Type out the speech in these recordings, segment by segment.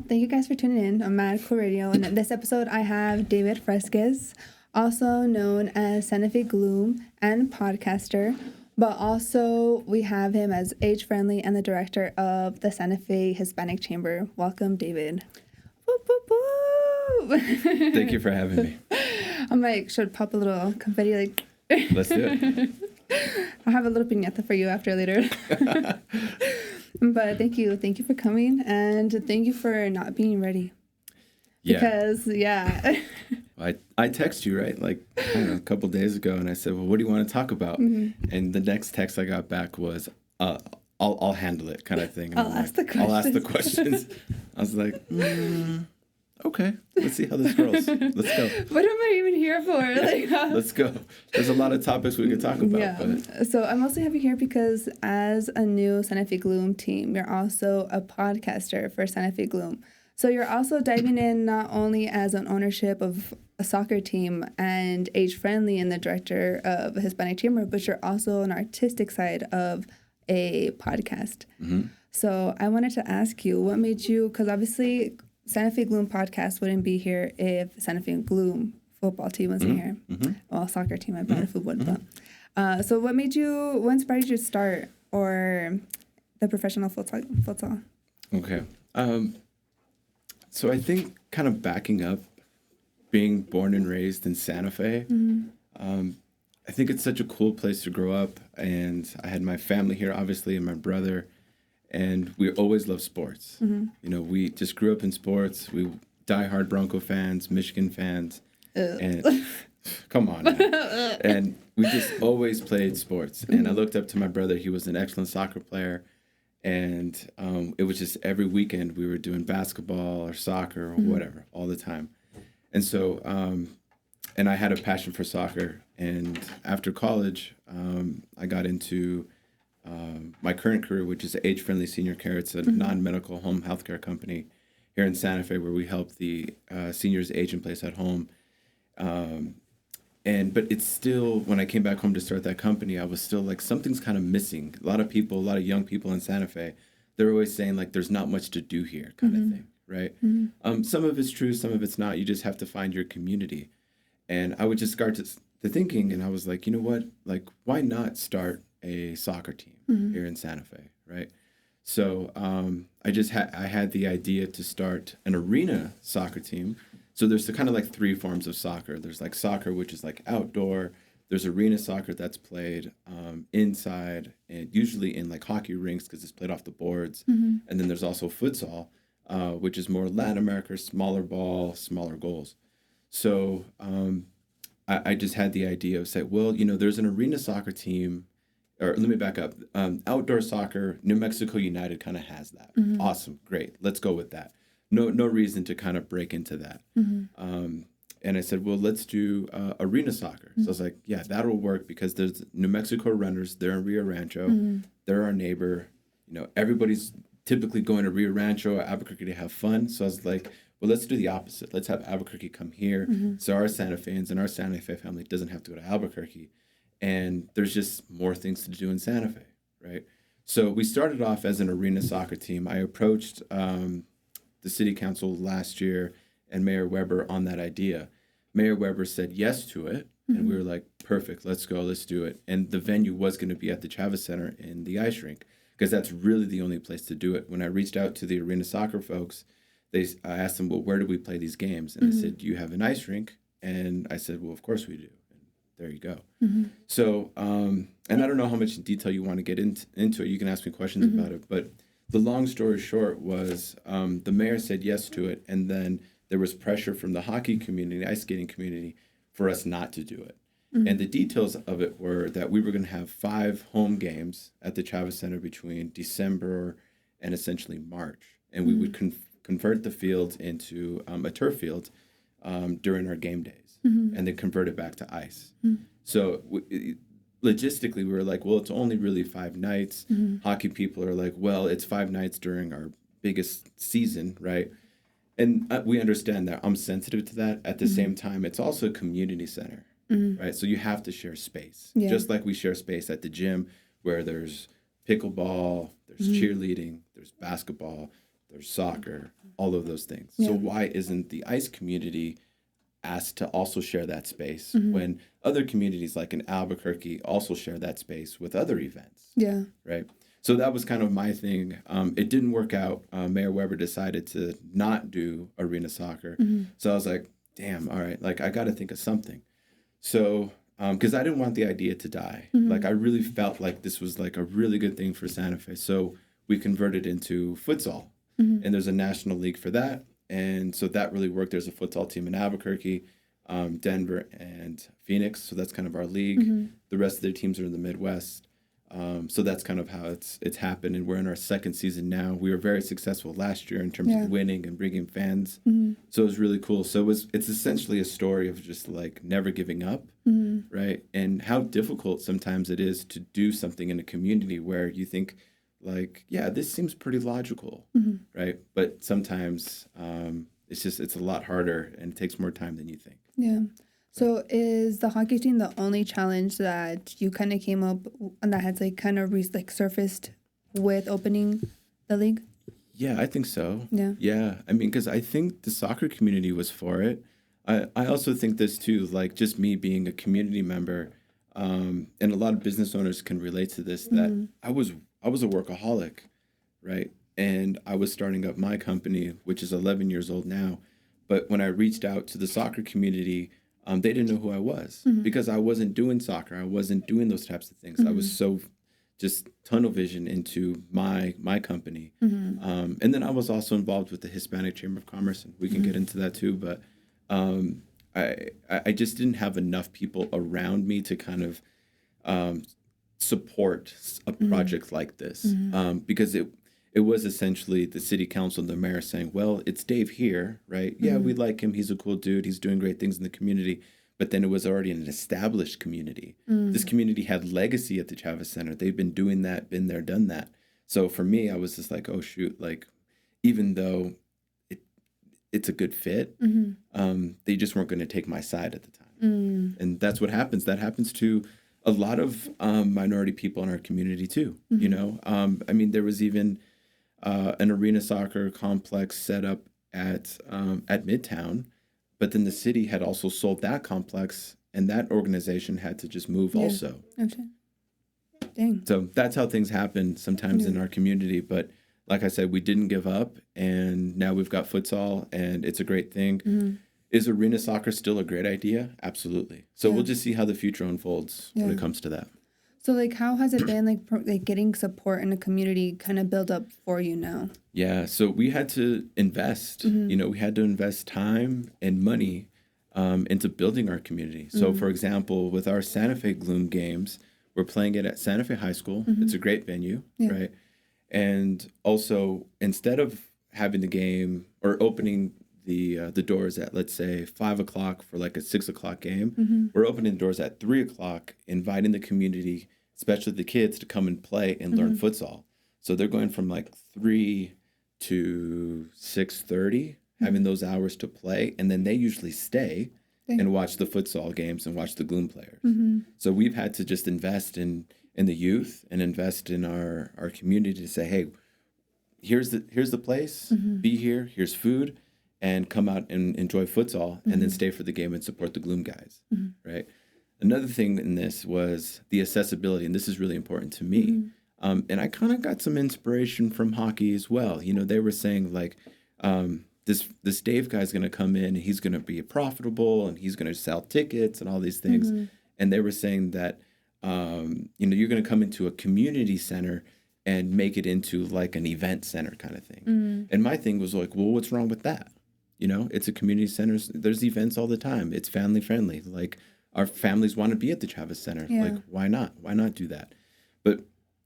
thank you guys for tuning in on M.A.A.D Cool Radio. And in this episode, I have David Fresquez, also known as Santa Fe Gloom and podcaster. But also, we have him as age-friendly and the director of the Santa Fe Hispanic Chamber. Welcome, David. Whoop, whoop, whoop. Thank you for having me. I'm like, should pop a little confetti, like... Let's do it. I'll have a little piñata for you after later. But thank you for coming, and thank you for not being ready. Yeah. Because, I text you, right, like, I don't know, a couple days ago, and I said, well, what do you want to talk about? Mm-hmm. And the next text I got back was, I'll handle it, kind of thing. And I'll ask the questions. I was like, okay, let's see how this goes. Let's go. What am I even here for? Like, Let's go. There's a lot of topics we could talk about. Yeah. But... So I mostly have you here because as a new Santa Fe Gloom team, you're also a podcaster for Santa Fe Gloom. So you're also diving in not only as an ownership of a soccer team and age-friendly and the director of a Hispanic Chamber, but you're also an artistic side of a podcast. Mm-hmm. So I wanted to ask you, what made you, because obviously... Santa Fe Gloom podcast wouldn't be here if Santa Fe Gloom football team wasn't here. Mm-hmm. Well, soccer team, I brought a football. But, so what inspired you to start or the professional futsal? Okay. So I think kind of backing up, being born and raised in Santa Fe, I think it's such a cool place to grow up. And I had my family here, obviously, and my brother. And we always loved sports. Mm-hmm. You know, we just grew up in sports. We diehard Bronco fans, Michigan fans. And come on now. And we just always played sports. And I looked up to my brother. He was an excellent soccer player. And it was just every weekend we were doing basketball or soccer or whatever all the time. And so, and I had a passion for soccer. And after college, I got into... my current career, which is Age-Friendly Senior Care. It's a non-medical home healthcare company here in Santa Fe where we help the seniors age in place at home. But it's still, when I came back home to start that company, I was still like, something's kind of missing. A lot of young people in Santa Fe, they're always saying like, there's not much to do here kind of thing, right? Mm-hmm. Some of it's true, some of it's not. You just have to find your community. And I would just start to thinking, and I was like, you know what? Like, why not start a soccer team here in Santa Fe, right? So I had the idea to start an arena soccer team. So there's kind of like three forms of soccer. There's like soccer, which is like outdoor. There's arena soccer that's played inside and usually in like hockey rinks because it's played off the boards. Mm-hmm. And then there's also futsal, which is more Latin America, smaller ball, smaller goals. So I just had the idea of saying, well, you know, there's an arena soccer team. Or let me back up. Outdoor soccer, New Mexico United kind of has that. Mm-hmm. Awesome, great. Let's go with that. No reason to kind of break into that. Mm-hmm. And I said, well, let's do arena soccer. Mm-hmm. So I was like, yeah, that'll work because there's New Mexico Runners. They're in Rio Rancho. Mm-hmm. They're our neighbor. You know, everybody's typically going to Rio Rancho or Albuquerque to have fun. So I was like, well, let's do the opposite. Let's have Albuquerque come here. Mm-hmm. So our Santa Feans and our Santa Fe family doesn't have to go to Albuquerque. And there's just more things to do in Santa Fe, right? So we started off as an arena soccer team. I approached the city council last year and Mayor Weber on that idea. Mayor Weber said yes to it, and we were like, perfect, let's go, let's do it. And the venue was going to be at the Chavez Center in the ice rink because that's really the only place to do it. When I reached out to the arena soccer folks, I asked them, well, where do we play these games? And they said, do you have an ice rink? And I said, well, of course we do. There you go. Mm-hmm. So, and I don't know how much detail you want to get into it. You can ask me questions about it. But the long story short was the mayor said yes to it. And then there was pressure from the hockey community, ice skating community, for us not to do it. Mm-hmm. And the details of it were that we were going to have 5 home games at the Chavez Center between December and essentially March. And we would convert the fields into a turf field during our game days. Mm-hmm. And then convert it back to ice. Mm-hmm. So logistically, we were like, well, it's only really 5 nights. Mm-hmm. Hockey people are like, well, it's 5 nights during our biggest season, right? And we understand that. I'm sensitive to that. At the same time, it's also a community center, right? So you have to share space. Yeah. Just like we share space at the gym where there's pickleball, there's cheerleading, there's basketball, there's soccer, all of those things. Yeah. So why isn't the ice community asked to also share that space Mm-hmm. when other communities like in Albuquerque also share that space with other events? Yeah. Right. So that was kind of my thing. It didn't work out. Mayor Weber decided to not do arena soccer. Mm-hmm. So I was like, damn, all right, like I got to think of something. So, because I didn't want the idea to die. Mm-hmm. Like I really felt like this was like a really good thing for Santa Fe. So we converted into futsal. Mm-hmm. And there's a national league for that. And so that really worked. There's a futsal team in Albuquerque, Denver, and Phoenix. So that's kind of our league. Mm-hmm. The rest of their teams are in the Midwest. So that's kind of how it's happened. And we're in our second season now. We were very successful last year in terms of winning and bringing fans. Mm-hmm. So it was really cool. So it's essentially a story of just like never giving up, Mm-hmm. right? And how difficult sometimes it is to do something in a community where you think like, yeah, this seems pretty logical, Mm-hmm. right? But sometimes it's a lot harder and it takes more time than you think. Yeah. So is the hockey team the only challenge that you kind of came up and that has like kind of surfaced with opening the league? Yeah, I think so. Yeah. Yeah. I mean, because I think the soccer community was for it. I also think this too, like just me being a community member, and a lot of business owners can relate to this, that I was a workaholic, right? And I was starting up my company, which is 11 years old now. But when I reached out to the soccer community, they didn't know who I was because I wasn't doing soccer. I wasn't doing those types of things. I was so just tunnel vision into my company. And then I was also involved with the Hispanic Chamber of Commerce, and we can get into that too. But I just didn't have enough people around me to kind of support a project like this, because it was essentially the city council and the mayor saying, well, it's Dave here, right? Yeah, we like him. He's a cool dude. He's doing great things in the community. But then it was already an established community. This community had legacy at the Chavez Center. They've been doing that, been there, done that. So for me, I was just like, oh, shoot, like, even though it's a good fit, they just weren't going to take my side at the time. And that's what happens. That happens to a lot of minority people in our community too. You know, I mean, there was even an arena soccer complex set up at Midtown, but then the city had also sold that complex, and that organization had to just move also. Okay. Dang. So that's how things happen sometimes in our community. But like I said, we didn't give up, and now we've got futsal, and it's a great thing. Is arena soccer still a great idea? Absolutely. So we'll just see how the future unfolds when it comes to that. So, like, how has it been, like getting support in the community kind of build up for you now? Yeah, so we had to invest. You know, we had to invest time and money into building our community. So, for example, with our Santa Fe Gloom games, we're playing it at Santa Fe High School. It's a great venue, right? And also, instead of having the game or opening the doors at, let's say, 5 o'clock for like a 6 o'clock game, we're opening the doors at 3 o'clock, inviting the community, especially the kids, to come and play and learn futsal. So they're going from like 3 to 6:30, having those hours to play, and then they usually stay and watch the futsal games and watch the Gloom players. So we've had to just invest in the youth and invest in our community to say, hey, here's the place, be here, here's food, and come out and enjoy futsal, and then stay for the game and support the Gloom guys, right? Another thing in this was the accessibility, and this is really important to me. And I kind of got some inspiration from hockey as well. You know, they were saying like, this Dave guy's going to come in, and he's going to be profitable, and he's going to sell tickets and all these things. And they were saying that, you know, you're going to come into a community center and make it into like an event center kind of thing. And my thing was like, well, what's wrong with that? You know, it's a community center. There's events all the time. It's family friendly. Like, our families want to be at the Chavez Center. Like, why not? Why not do that? But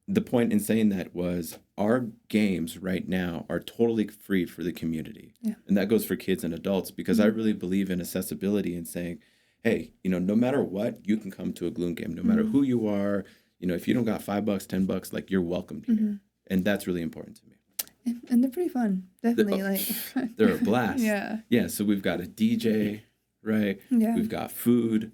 the point in saying that was our games right now are totally free for the community. And that goes for kids and adults, because I really believe in accessibility and saying, hey, you know, no matter what, you can come to a Gloom game, no matter who you are. You know, if you don't got $5, $10, like, you're welcomed here. And that's really important to me. And they're pretty fun. Definitely. They're a blast. Yeah. So we've got a DJ, right? Yeah. We've got food.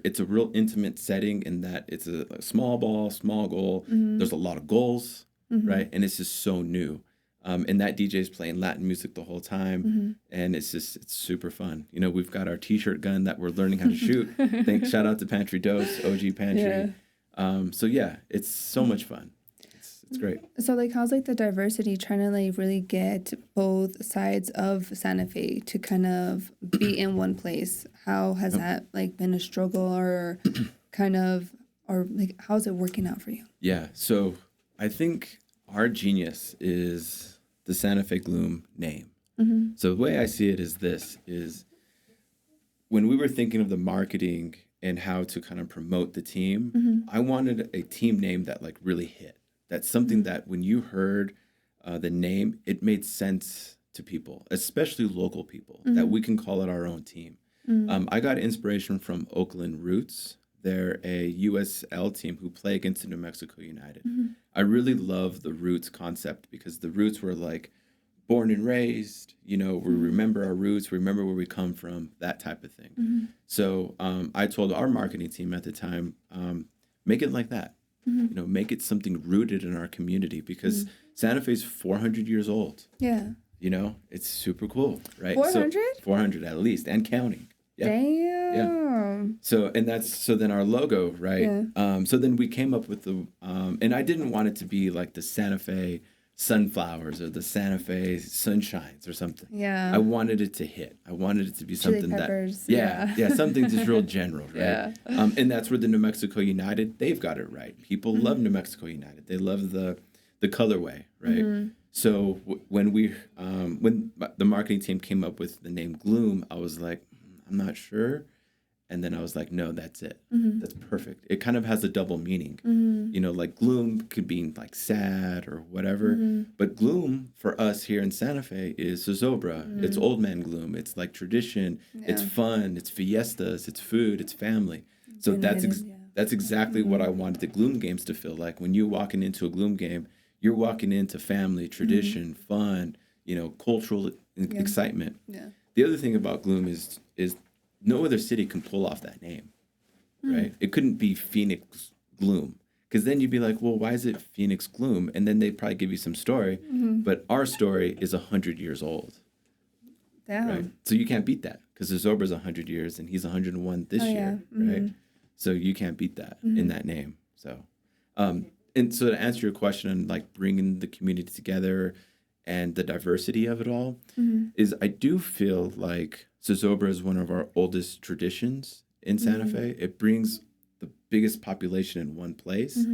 It's a real intimate setting in that it's a small ball, small goal. There's a lot of goals, right? And it's just so new. And that DJ is playing Latin music the whole time. And it's super fun. You know, we've got our t-shirt gun that we're learning how to shoot. Shout out to Pantry Dose, OG Pantry. So yeah, it's so much fun. It's great. So like, how's like the diversity trying to like really get both sides of Santa Fe to kind of be in one place? How has that like been a struggle or kind of, or like, how's it working out for you? Yeah. So I think our genius is the Santa Fe Gloom name. So the way I see it is when we were thinking of the marketing and how to kind of promote the team, I wanted a team name that like really hit. That's something that when you heard the name, it made sense to people, especially local people, that we can call it our own team. I got inspiration from Oakland Roots. They're a USL team who play against the New Mexico United. I really love the Roots concept because the Roots were like born and raised, you know, we remember our roots, we remember where we come from, that type of thing. So I told our marketing team at the time, make it like that. You know, make it something rooted in our community because Santa Fe's 400 years old. Yeah. You know, it's super cool, right? 400? So 400 at least, and counting. Yeah. Damn. Yeah. So then our logo, right? Yeah. So then we came up with the, and I didn't want it to be like the Santa Fe Sunflowers or the Santa Fe Sunshines or something. Yeah. I wanted it to hit. I wanted it to be something Chili peppers, something just real general, right? Yeah. And that's where the New Mexico United, they've got it right. People love New Mexico United. They love the colorway, right? So when the marketing team came up with the name Gloom, I was like, I'm not sure. And then I was like, no, that's it. That's perfect. It kind of has a double meaning. You know, like gloom could be like sad or whatever. But gloom for us here in Santa Fe is zozobra. It's old man gloom. It's like tradition. Yeah. It's fun. It's fiestas. It's food. It's family. So that's exactly what I wanted the Gloom games to feel like. When you're walking into a Gloom game, you're walking into family, tradition, fun, you know, cultural excitement. Yeah. The other thing about Gloom is no other city can pull off that name, right? It couldn't be Phoenix Gloom, because then you'd be like, well, why is it Phoenix Gloom? And then they'd probably give you some story, but our story is 100 years old. Damn. Right? So you can't beat that, because Zozobra's 100 years, and he's 101 this year, right? So you can't beat that in that name. So, and so to answer your question on like bringing the community together and the diversity of it all, is I do feel like Zozobra is one of our oldest traditions in Santa Fe. It brings the biggest population in one place.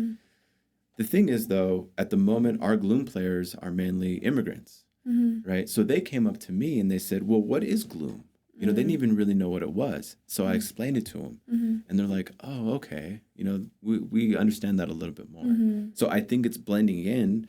The thing is, though, at the moment, our Gloom players are mainly immigrants, right? So they came up to me and they said, well, what is Gloom? You know, they didn't even really know what it was. So I explained it to them. And they're like, oh, okay. You know, we understand that a little bit more. So I think it's blending in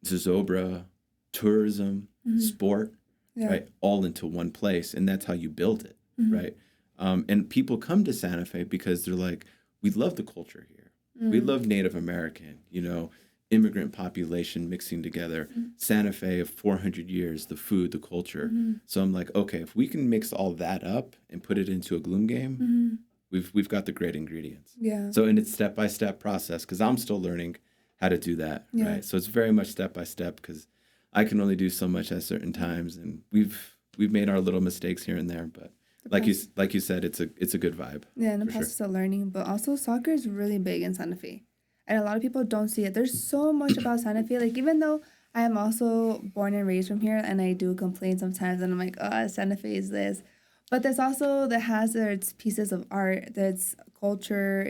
Zozobra, tourism, sport, right, all into one place, and that's how you build it, right? And people come to Santa Fe because they're like, we love the culture here. We love Native American, you know, immigrant population mixing together. Santa Fe of 400 years, the food, the culture. So I'm like, okay, if we can mix all that up and put it into a Gloom game, we've got the great ingredients. Yeah. So, and it's step-by-step process, because I'm still learning how to do that, right? So it's very much step-by-step, because I can only do so much at certain times, and we've made our little mistakes here and there, but like you said, it's a good vibe. Yeah, and the process of learning, but also soccer is really big in Santa Fe, and a lot of people don't see it. There's so much about Santa Fe. Like, even though I am also born and raised from here, and I do complain sometimes, and I'm like, oh, Santa Fe is this, but there's also that has its pieces of art, that's culture.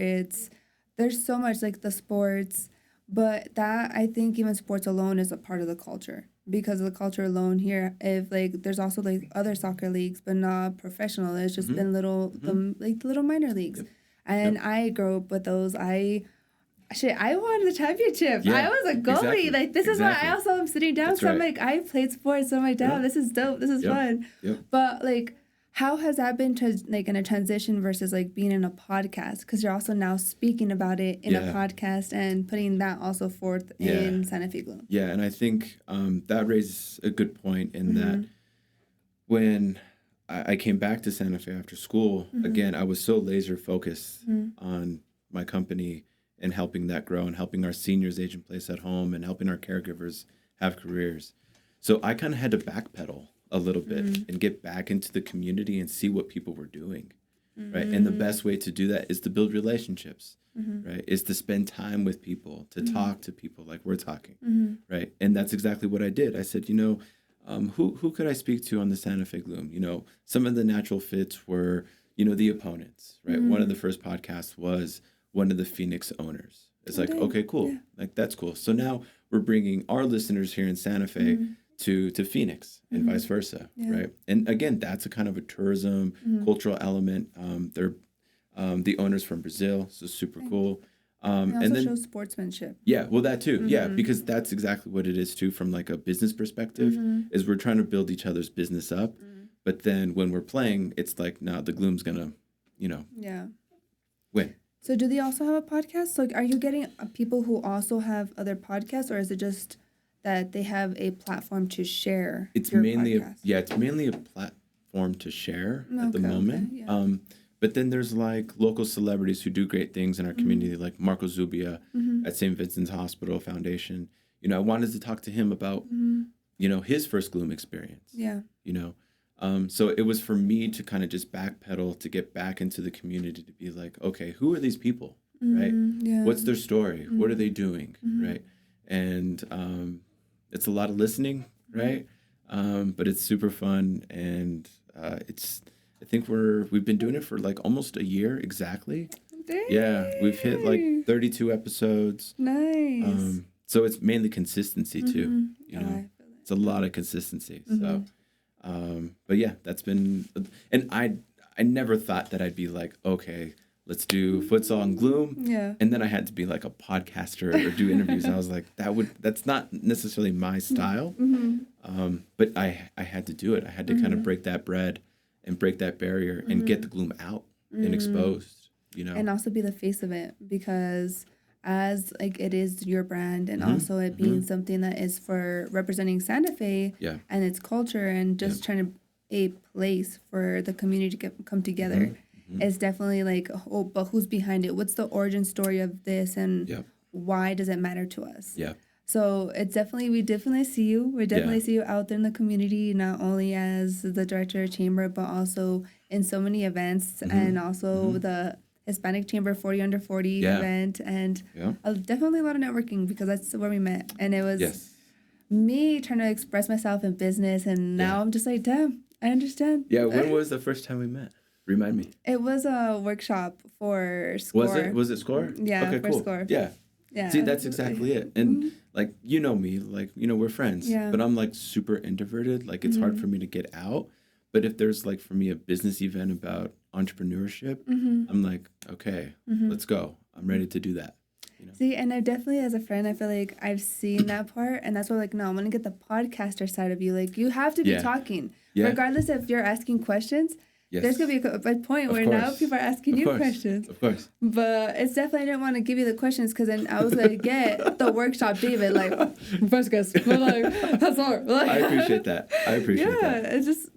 There's so much, like the sports. But that, I think even sports alone is a part of the culture, because of the culture alone here. If like there's also like other soccer leagues, but not professional. It's just been little little minor leagues. And I grew up with those. I won the championship. Yeah, I was a goalie. Exactly. Like, this is why I also am sitting down. That's so I'm like, I played sports. So I'm like, damn, this is dope. This is fun. But like, how has that been in a transition versus like being in a podcast? Because you're also now speaking about it in a podcast and putting that also forth in Santa Fe Gloom. Yeah, and I think that raises a good point in that when I came back to Santa Fe after school, again, I was so laser focused on my company and helping that grow and helping our seniors age in place at home and helping our caregivers have careers. So I kind of had to backpedal a little bit and get back into the community and see what people were doing, right? And the best way to do that is to build relationships, right? Is to spend time with people, to talk to people like we're talking, right? And that's exactly what I did. I said, who could I speak to on the Santa Fe Gloom? Some of the natural fits were, the opponents, right? One of the first podcasts was one of the Phoenix owners. It's like, okay, cool. Yeah. Like, that's cool. So now we're bringing our listeners here in Santa Fe to Phoenix and vice versa, right? And again, that's a kind of a tourism, cultural element. They're the owners from Brazil, so super cool. And then shows sportsmanship. Yeah, well, that too. Yeah, because that's exactly what it is too from like a business perspective, is we're trying to build each other's business up. But then when we're playing, it's like, nah, the Gloom's going to, win. So do they also have a podcast? So are you getting people who also have other podcasts, or is it just that they have a platform to share? It's mainly a platform to share at the moment. Okay, yeah. But then there's like local celebrities who do great things in our community, like Marco Zubia at St. Vincent's Hospital Foundation. I wanted to talk to him about, his first Gloom experience. Yeah. So it was for me to kind of just backpedal to get back into the community, to be like, okay, who are these people, right? Yeah. What's their story? What are they doing, right? And it's a lot of listening, right? But it's super fun, and I think we've been doing it for like almost a year exactly. Dang. Yeah, we've hit like 32 episodes. Nice. So it's mainly consistency too. It's a lot of consistency. So. But yeah, that's been, and I never thought that I'd be like, okay, let's do futsal and Gloom. Yeah. And then I had to be like a podcaster or do interviews. And I was like, that's not necessarily my style. But I had to do it. I had to kind of break that bread and break that barrier and get the Gloom out and exposed, And also be the face of it, because as like it is your brand, and also it being something that is for representing Santa Fe and its culture, and just trying to a place for the community to come together. It's definitely like, oh, but who's behind it? What's the origin story of this, and why does it matter to us? Yeah. So it's we definitely see you. We definitely see you out there in the community, not only as the director of chamber, but also in so many events, and also the Hispanic Chamber 40 Under 40 event, and definitely a lot of networking, because that's where we met. And it was me trying to express myself in business, and now I'm just like, damn, I understand. Yeah, when was the first time we met? Remind me. It was a workshop for SCORE. Was it SCORE? Yeah, okay, for cool. SCORE. Yeah. Yeah. See, that's exactly it. And like, me, like, we're friends, but I'm like super introverted. Like, it's hard for me to get out. But if there's like, for me, a business event about entrepreneurship, I'm like, okay, let's go. I'm ready to do that. See, and I definitely, as a friend, I feel like I've seen that part, and that's why, like, no, I'm gonna get the podcaster side of you. Like, you have to be talking, regardless if you're asking questions. Yes. There's gonna be a point where now people are asking you questions. Of course. But it's definitely, I didn't want to give you the questions, because then I was gonna get the workshop David, like, Fresquez, but like, that's all. Like, I appreciate that. Yeah, it's just.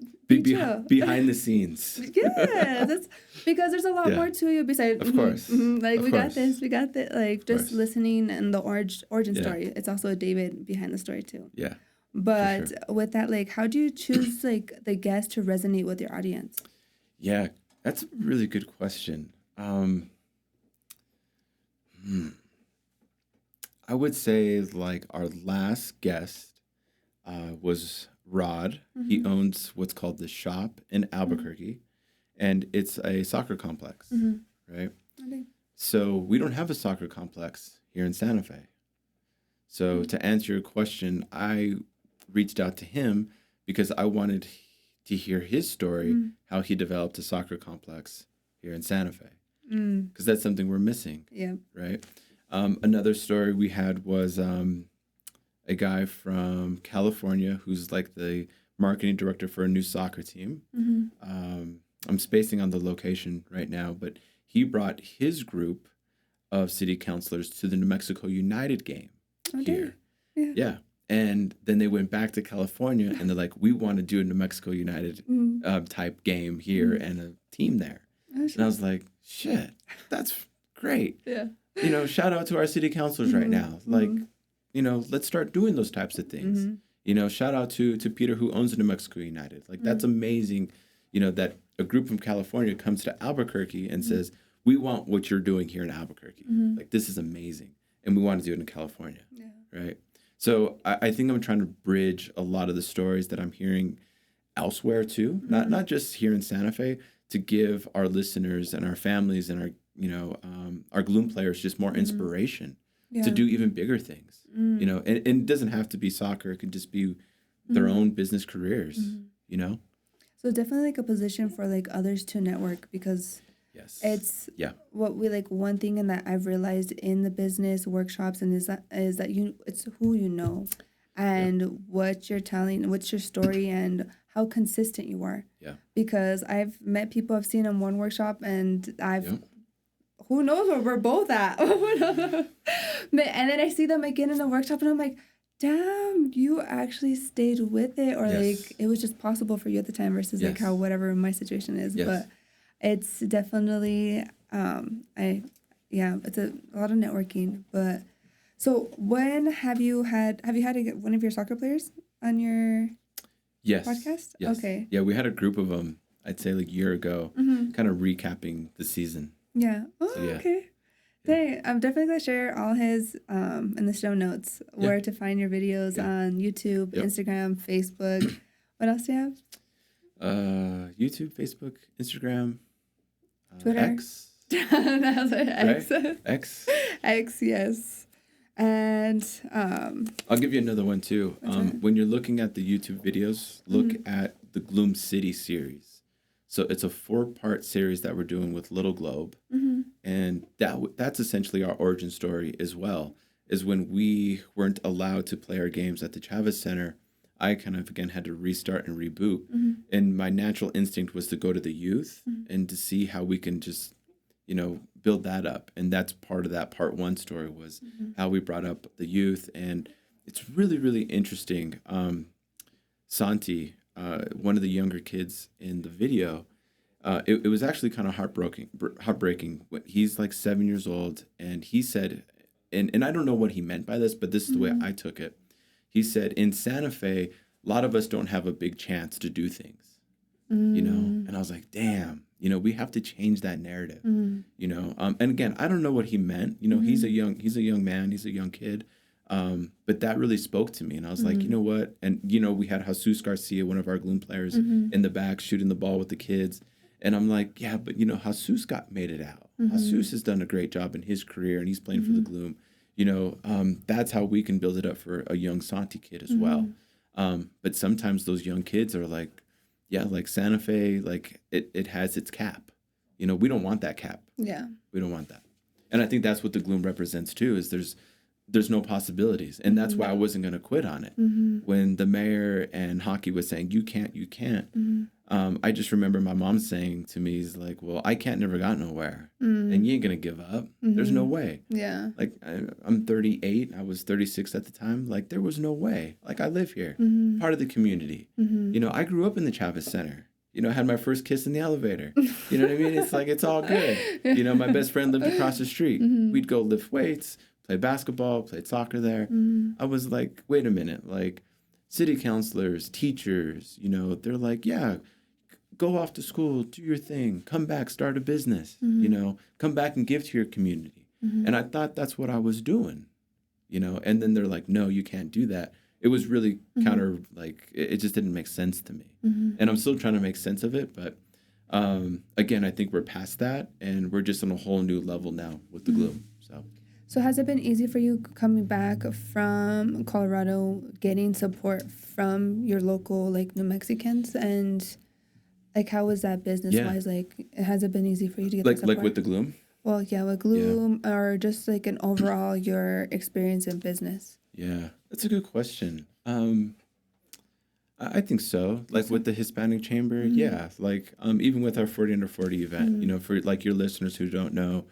Behind the scenes. Yeah, that's because there's a lot more to you besides. Of course. Like, we got this. Like, just listening and the origin story. It's also a David behind the story too. Yeah. But with that, like, how do you choose like the guest to resonate with your audience? Yeah, that's a really good question. I would say like our last guest was Rod. He owns what's called the Shop in Albuquerque, and it's a soccer complex, right? Okay. So we don't have a soccer complex here in Santa Fe. So to answer your question, I reached out to him because I wanted to hear his story, how he developed a soccer complex here in Santa Fe, because that's something we're missing. Yeah. Right. Another story we had was a guy from California who's like the marketing director for a new soccer team. I'm spacing on the location right now, but he brought his group of city councilors to the New Mexico United game here. Yeah. And then they went back to California, and they're like, we want to do a New Mexico United type game here and a team there. Oh, and I was like, shit, that's great. Yeah. Shout out to our city councilors right now. Like, let's start doing those types of things. Shout out to Peter who owns the New Mexico United. Like that's amazing, that a group from California comes to Albuquerque and says, we want what you're doing here in Albuquerque. Like this is amazing. And we want to do it in California. Yeah. Right. So I think I'm trying to bridge a lot of the stories that I'm hearing elsewhere too, not just here in Santa Fe, to give our listeners and our families and our Gloom players just more inspiration to do even bigger things. And it doesn't have to be soccer. It could just be their own business careers, So definitely like a position for like others to network, because it's what we like. One thing and that I've realized in the business workshops and is that it's who you know and what you're telling, what's your story and how consistent you are. Yeah. Because I've met people I've seen in one workshop and who knows where we're both at. And then I see them again in the workshop and I'm like, damn, you actually stayed with it, or like it was just possible for you at the time versus like how whatever my situation is. But it's definitely it's a lot of networking. But so when have you had one of your soccer players on your podcast? Yes. Okay. Yeah, we had a group of them, I'd say like a year ago, kind of recapping the season. Yeah. Oh, so, okay. Hey, I'm definitely going to share all his in the show notes where to find your videos on YouTube, Instagram, Facebook. What else do you have? YouTube, Facebook, Instagram, Twitter. X. X. Right? X. X, yes. And I'll give you another one too. When you're looking at the YouTube videos, look at the Gloom City series. So it's a 4-part series that we're doing with Little Globe. And that's essentially our origin story as well, is when we weren't allowed to play our games at the Chavez Center, I kind of, again, had to restart and reboot. And my natural instinct was to go to the youth and to see how we can just, build that up. And that's part of that part 1 story was how we brought up the youth. And it's really, really interesting. Santi, one of the younger kids in the video, it was actually kind of heartbreaking. He's like 7 years old, and he said, and I don't know what he meant by this, but this is the way I took it. He said, in Santa Fe, a lot of us don't have a big chance to do things, And I was like, damn, we have to change that narrative, And again, I don't know what he meant. He's a young man, he's a young kid. But that really spoke to me. And I was like, you know what? And, we had Jesus Garcia, one of our Gloom players, in the back shooting the ball with the kids. And I'm like, yeah, but, Jesus made it out. Jesus has done a great job in his career, and he's playing for the Gloom. That's how we can build it up for a young Santi kid as well. But sometimes those young kids are like, like Santa Fe, like it has its cap. We don't want that cap. Yeah. We don't want that. And I think that's what the Gloom represents too, is there's no possibilities. And that's why I wasn't going to quit on it. When the mayor and hockey was saying, you can't. I just remember my mom saying to me, he's like, well, I can't never got nowhere. And you ain't going to give up. There's no way. Yeah. Like I'm 38. I was 36 at the time. Like there was no way. Like I live here, part of the community. I grew up in the Chavez Center. I had my first kiss in the elevator. You know what I mean? It's like, it's all good. My best friend lived across the street. We'd go lift weights, play basketball, played soccer there. I was like, wait a minute, like city councilors, teachers, they're like, yeah, go off to school, do your thing, come back, start a business, come back and give to your community. And I thought that's what I was doing, and then they're like, no, you can't do that. It was really counter, like, it just didn't make sense to me. And I'm still trying to make sense of it. But again, I think we're past that, and we're just on a whole new level now with the Gloom. So has it been easy for you coming back from Colorado, getting support from your local, like, New Mexicans? And, like, how was that business-wise? Yeah. Like, has it been easy for you to get that support? Like with the Gloom? Well, yeah, with Gloom, or just, like, an overall your experience in business. Yeah, that's a good question. I think so. Like with the Hispanic Chamber, yeah. Like even with our 40 under 40 event, for like your listeners who don't know,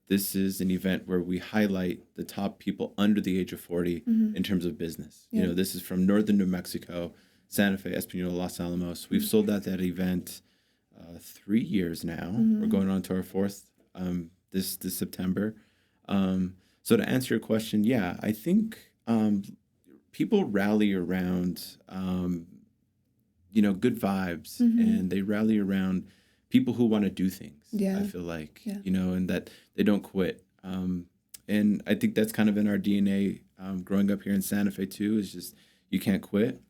this is an event where we highlight the top people under the age of 40 in terms of business. Yeah. This is from northern New Mexico, Santa Fe, Espanola, Los Alamos. We've sold out that event 3 years now. We're going on to our 4th this September. So to answer your question, yeah, I think people rally around, good vibes, and they rally around people who want to do things. Yeah. I feel like, and that they don't quit. And I think that's kind of in our DNA, growing up here in Santa Fe too, is just, you can't quit.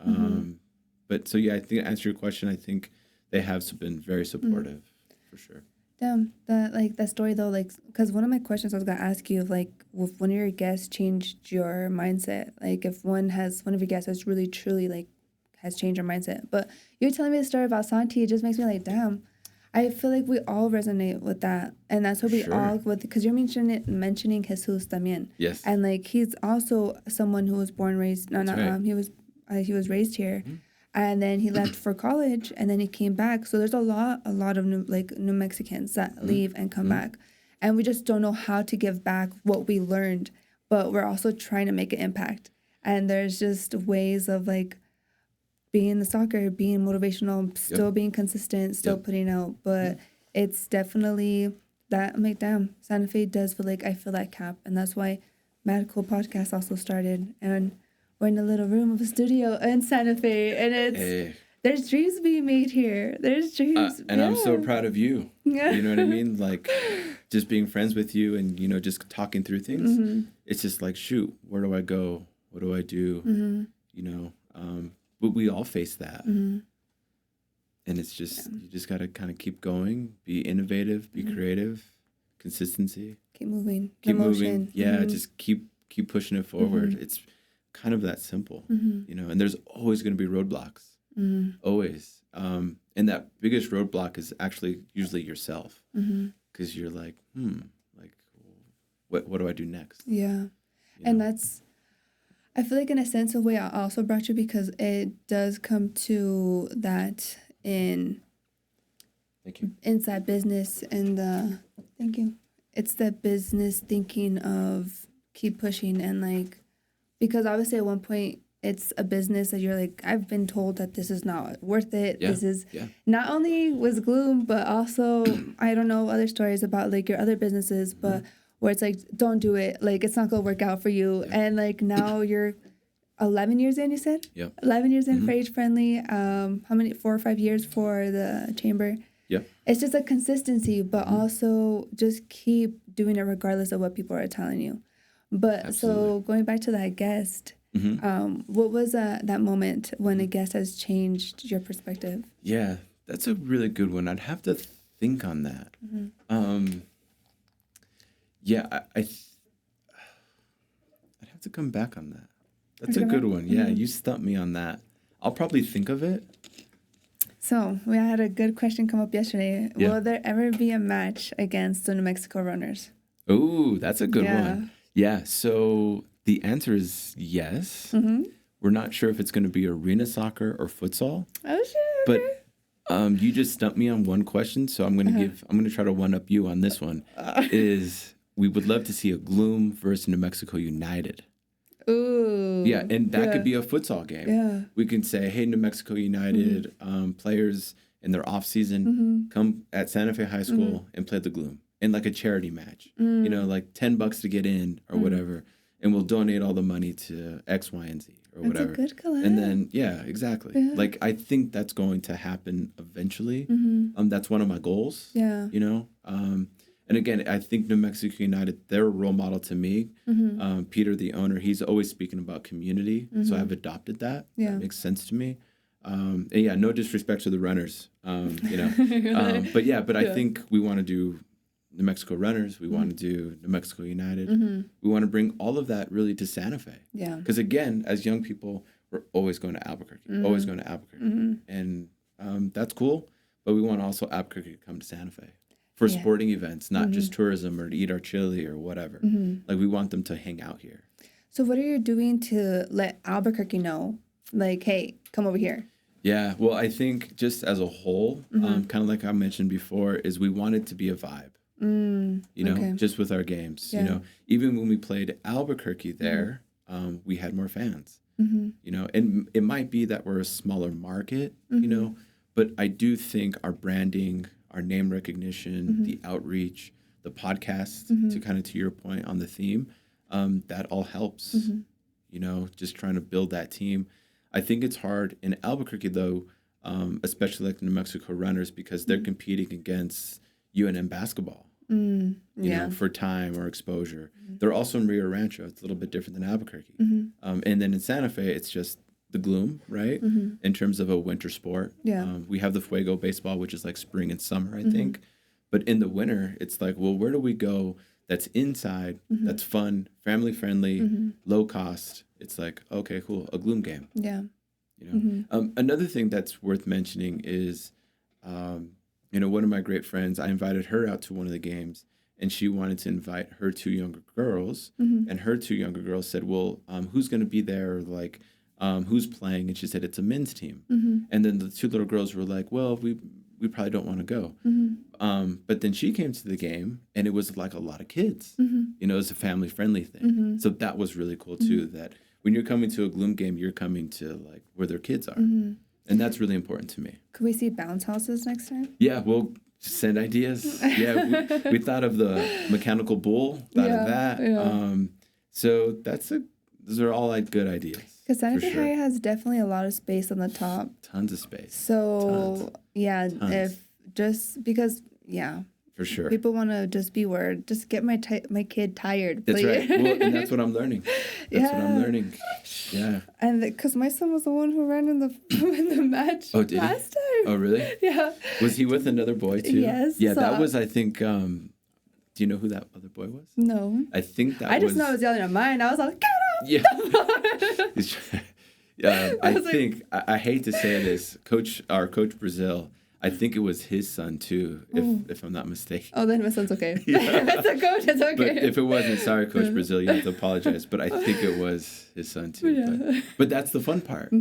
But so, I think to answer your question, I think they have been very supportive for sure. Damn, that story though, because one of my questions I was gonna ask you, if one of your guests changed your mindset, if one of your guests has really truly has changed your mindset. But you're telling me the story about Santi, it just makes me damn. I feel like we all resonate with that, and that's what we all because you're mentioning Jesus también. Yes. And he's also someone who was raised. He was raised here. And then he left for college, and then he came back. So there's a lot of New Mexicans that leave and come back, and we just don't know how to give back what we learned. But we're also trying to make an impact. And there's just ways of being the soccer, being motivational, still being consistent, still putting out. But it's definitely that. I'm like, damn, Santa Fe does feel I feel that cap, and that's why Mad Cool Podcast also started. And we're in a little room of a studio in Santa Fe, and there's dreams being made here. There's dreams. And I'm so proud of you. You know what I mean? Just being friends with you and, just talking through things. It's just shoot, where do I go? What do I do? But we all face that. And it's just, you just got to kind of keep going, be innovative, be creative, consistency. Keep moving. Keep moving. Yeah, just keep pushing it forward. It's kind of that simple, and there's always going to be roadblocks, always. And that biggest roadblock is actually usually yourself, because you're what do I do next? Yeah. And that's, I feel in a sense of way I also brought you because it does come to that Thank you. Inside business and thank you. It's the business thinking of keep pushing and because obviously at one point it's a business that you're I've been told that this is not worth it. Yeah. This is not only was Gloom, but also I don't know other stories about your other businesses, but where it's don't do it. It's not going to work out for you. Yeah. And now you're 11 years in, you said? Yeah. 11 years in for Age Friendly. How many, 4 or 5 years for the chamber? Yeah. It's just a consistency, but also just keep doing it regardless of what people are telling you. But Absolutely. So going back to that guest, what was that moment when a guest has changed your perspective? Yeah, that's a really good one. I'd have to think on that. I'd have to come back on that. That's a good one. Yeah, you stumped me on that. I'll probably think of it. So we had a good question come up yesterday. Yeah. Will there ever be a match against the New Mexico runners? Oh, that's a good one. Yeah, so the answer is yes. We're not sure if it's going to be arena soccer or futsal. Oh, sure. But you just stumped me on one question, so I'm going to try to one up you on this one. Is we would love to see a Gloom versus New Mexico United. Ooh. Yeah, and that could be a futsal game. Yeah. We can say, hey, New Mexico United players in their off season come at Santa Fe High School and play the Gloom in a charity match. $10 to get in or whatever, and we'll donate all the money to X, Y, and Z or whatever. That's a good collab. And then exactly. Yeah. I think that's going to happen eventually. That's one of my goals. Yeah. And again, I think New Mexico United, they're a role model to me. Peter, the owner, he's always speaking about community. So I've adopted that. Yeah. That makes sense to me. And no disrespect to the runners, But I think we want to do New Mexico runners. We want to do New Mexico United. We want to bring all of that really to Santa Fe. Yeah. Because again, as young people, we're always going to Albuquerque, always going to Albuquerque. And that's cool. But we want also Albuquerque to come to Santa Fe. For sporting events, not just tourism or to eat our chili or whatever. We want them to hang out here. So what are you doing to let Albuquerque know, hey, come over here? Yeah, well, I think just as a whole, kind of like I mentioned before, is we want it to be a vibe. Just with our games. Yeah. Even when we played Albuquerque there, we had more fans. And it might be that we're a smaller market, but I do think our branding, our name recognition, the outreach, the podcast, to your point on the theme, that all helps, just trying to build that team. I think it's hard in Albuquerque, though, especially like the New Mexico runners, because they're competing against UNM basketball, for time or exposure. They're also in Rio Rancho. It's a little bit different than Albuquerque. And then in Santa Fe, it's just the Gloom, right? In terms of a winter sport. Yeah. We have the Fuego baseball, which is like spring and summer, I think. But in the winter, it's like, well, where do we go that's inside, that's fun, family friendly, low cost? It's like, okay, cool, a Gloom game. Yeah. Another thing that's worth mentioning is, one of my great friends, I invited her out to one of the games, and she wanted to invite her 2 younger girls, and her 2 younger girls said, well, who's going to be there? Like, who's playing? And she said, it's a men's team. And then the 2 little girls were like, well, we probably don't want to go. But then she came to the game, and it was like a lot of kids. It was a family-friendly thing. So that was really cool, too, that when you're coming to a Gloom game, you're coming to, like, where their kids are. And that's really important to me. Could we see bounce houses next time? Yeah, we'll send ideas. Yeah, we thought of the mechanical bull, thought of that. Yeah. So those are all like good ideas. Because Santa Fe High has definitely a lot of space on the top. Tons of space. So, Tons. For sure. People want to just be word. Just get my kid tired, please. That's right. Well, and that's what I'm learning. That's what I'm learning. Yeah. And because my son was the one who ran in the match last time. Oh, really? Yeah. Was he with another boy, too? Yes. Yeah, that was, I think, do you know who that other boy was? No. I think that was... I just know I was yelling at mine. I was like, get up! Yeah. I hate to say this, Coach Brazil, I think it was his son, too, if I'm not mistaken. Oh, then my son's okay. That's a coach. It's okay. But if it wasn't, sorry, Coach Brazil, you have to apologize. But I think it was his son, too. Yeah. But that's the fun part.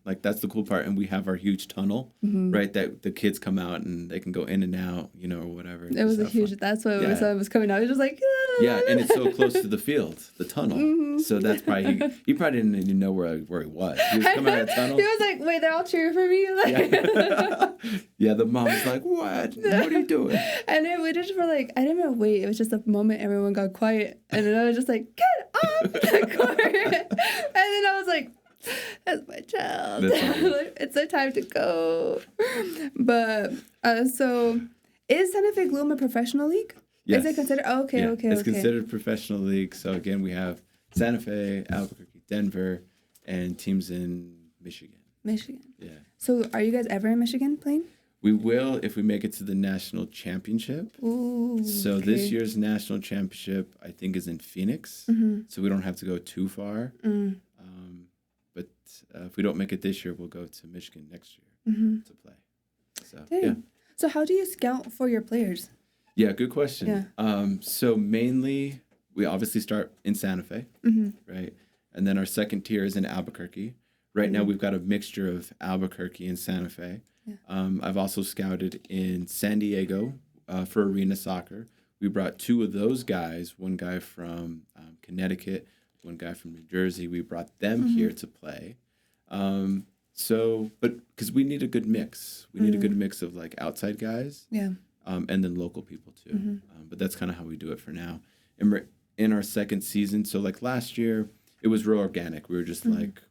Like, that's the cool part. And we have our huge tunnel, right, that the kids come out and they can go in and out, or whatever. It was a huge, that's why my son was coming out. He was just like, yeah, and it's so close to the field, the tunnel. So that's probably, he probably didn't even know where he was. He was coming out of the tunnel. He was like, wait, they're all cheering for me? Yeah, the mom was like, what? What are you doing? And then we just were like, I didn't even wait. It was just a moment everyone got quiet. And then I was just like, get off the court. And then I was like, that's my child. Like, it's their time to go. But, so, is Santa Fe Gloom a professional league? Yes. Is it considered? Oh, okay. It's considered professional league. So, again, we have Santa Fe, Albuquerque, Denver, and teams in Michigan. Yeah. So, are you guys ever in Michigan playing? We will if we make it to the national championship. Ooh, so this year's national championship, I think, is in Phoenix. So we don't have to go too far. But if we don't make it this year, we'll go to Michigan next year to play. So, yeah. So how do you scout for your players? Yeah, good question. Yeah. So mainly, we obviously start in Santa Fe, right? And then our second tier is in Albuquerque. Right now, we've got a mixture of Albuquerque and Santa Fe. Yeah. I've also scouted in San Diego for arena soccer. We brought 2 of those guys, one guy from Connecticut, one guy from New Jersey. We brought them here to play. But because we need a good mix. We need a good mix of like outside guys and then local people too. But that's kind of how we do it for now. And we're in our second season. So like last year, it was real organic. We were just like,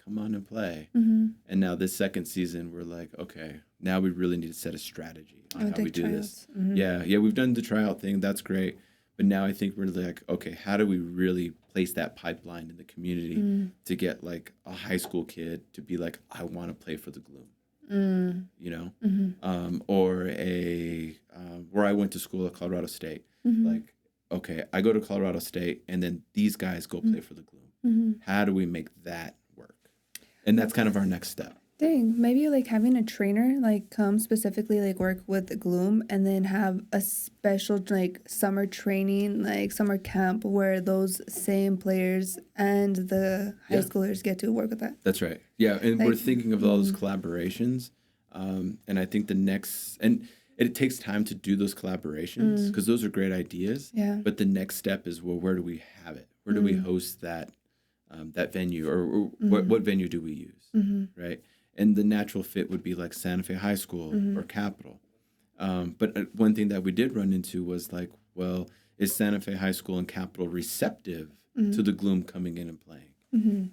come on and play. And now this second season, we're like, okay, now we really need to set a strategy on how we do this. Yeah, we've done the tryout thing. That's great. But now I think we're like, okay, how do we really place that pipeline in the community to get like a high school kid to be like, I want to play for the Gloom, or where I went to school at Colorado State. Like, okay, I go to Colorado State and then these guys go play for the Gloom. How do we make that work? And that's kind of our next step. Dang, maybe like having a trainer like come specifically like work with the Gloom and then have a special like summer training, like summer camp where those same players and the high schoolers get to work with that. That's right. Yeah, and like, we're thinking of all those collaborations. And I think it takes time to do those collaborations because those are great ideas. Yeah. But the next step is, well, where do we have it? Where do we host that venue or what venue do we use? Right. And the natural fit would be like Santa Fe High School or Capitol. But one thing that we did run into was like, well, is Santa Fe High School and Capitol receptive to the Gloom coming in and playing?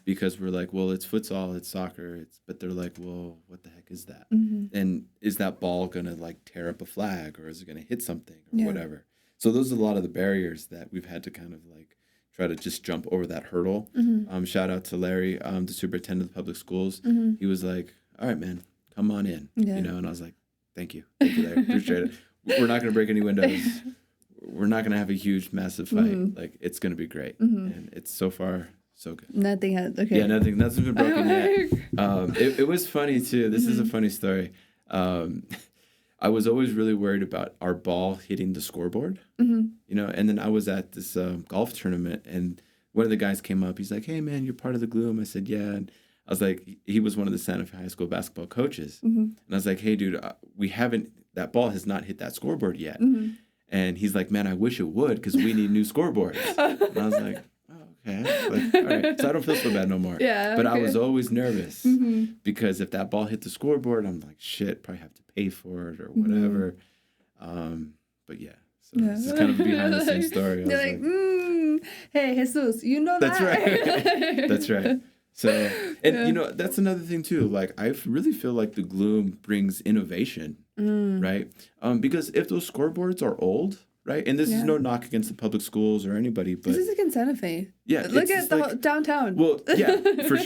because we're like, well, it's futsal, it's soccer, but they're like, well, what the heck is that? And is that ball gonna like tear up a flag, or is it gonna hit something, or whatever? So those are a lot of the barriers that we've had to kind of like try to just jump over that hurdle. Shout out to Larry, the superintendent of the public schools. He was like, all right, man, come on in, you know, and I was like, thank you, Larry, appreciate it. We're not gonna break any windows. We're not gonna have a huge, massive fight. Like, it's gonna be great, and it's so far so good. Nothing has nothing's been broken yet. It was funny too. This is a funny story. I was always really worried about our ball hitting the scoreboard, you know. And then I was at this golf tournament, and one of the guys came up. He's like, "Hey, man, you're part of the Gloom." I said, "Yeah." And I was like, he was one of the Santa Fe High School basketball coaches, and I was like, "Hey, dude, that ball has not hit that scoreboard yet." And he's like, "Man, I wish it would, because we need new scoreboards." And I was like, okay. Like, all right. So I don't feel so bad no more. But I was always nervous because if that ball hit the scoreboard, I'm like, shit, probably have to pay for it or whatever. But yeah, so this is kind of a behind the scenes story. You're like, hey, Jesus, you know that's that. That's right. That's right. So, and you know, that's another thing too. Like, I really feel like the Gloom brings innovation, right? Because if those scoreboards are old, right? And this is no knock against the public schools or anybody, but... This is against Santa Fe. Yeah. Look at the downtown. Well, yeah, for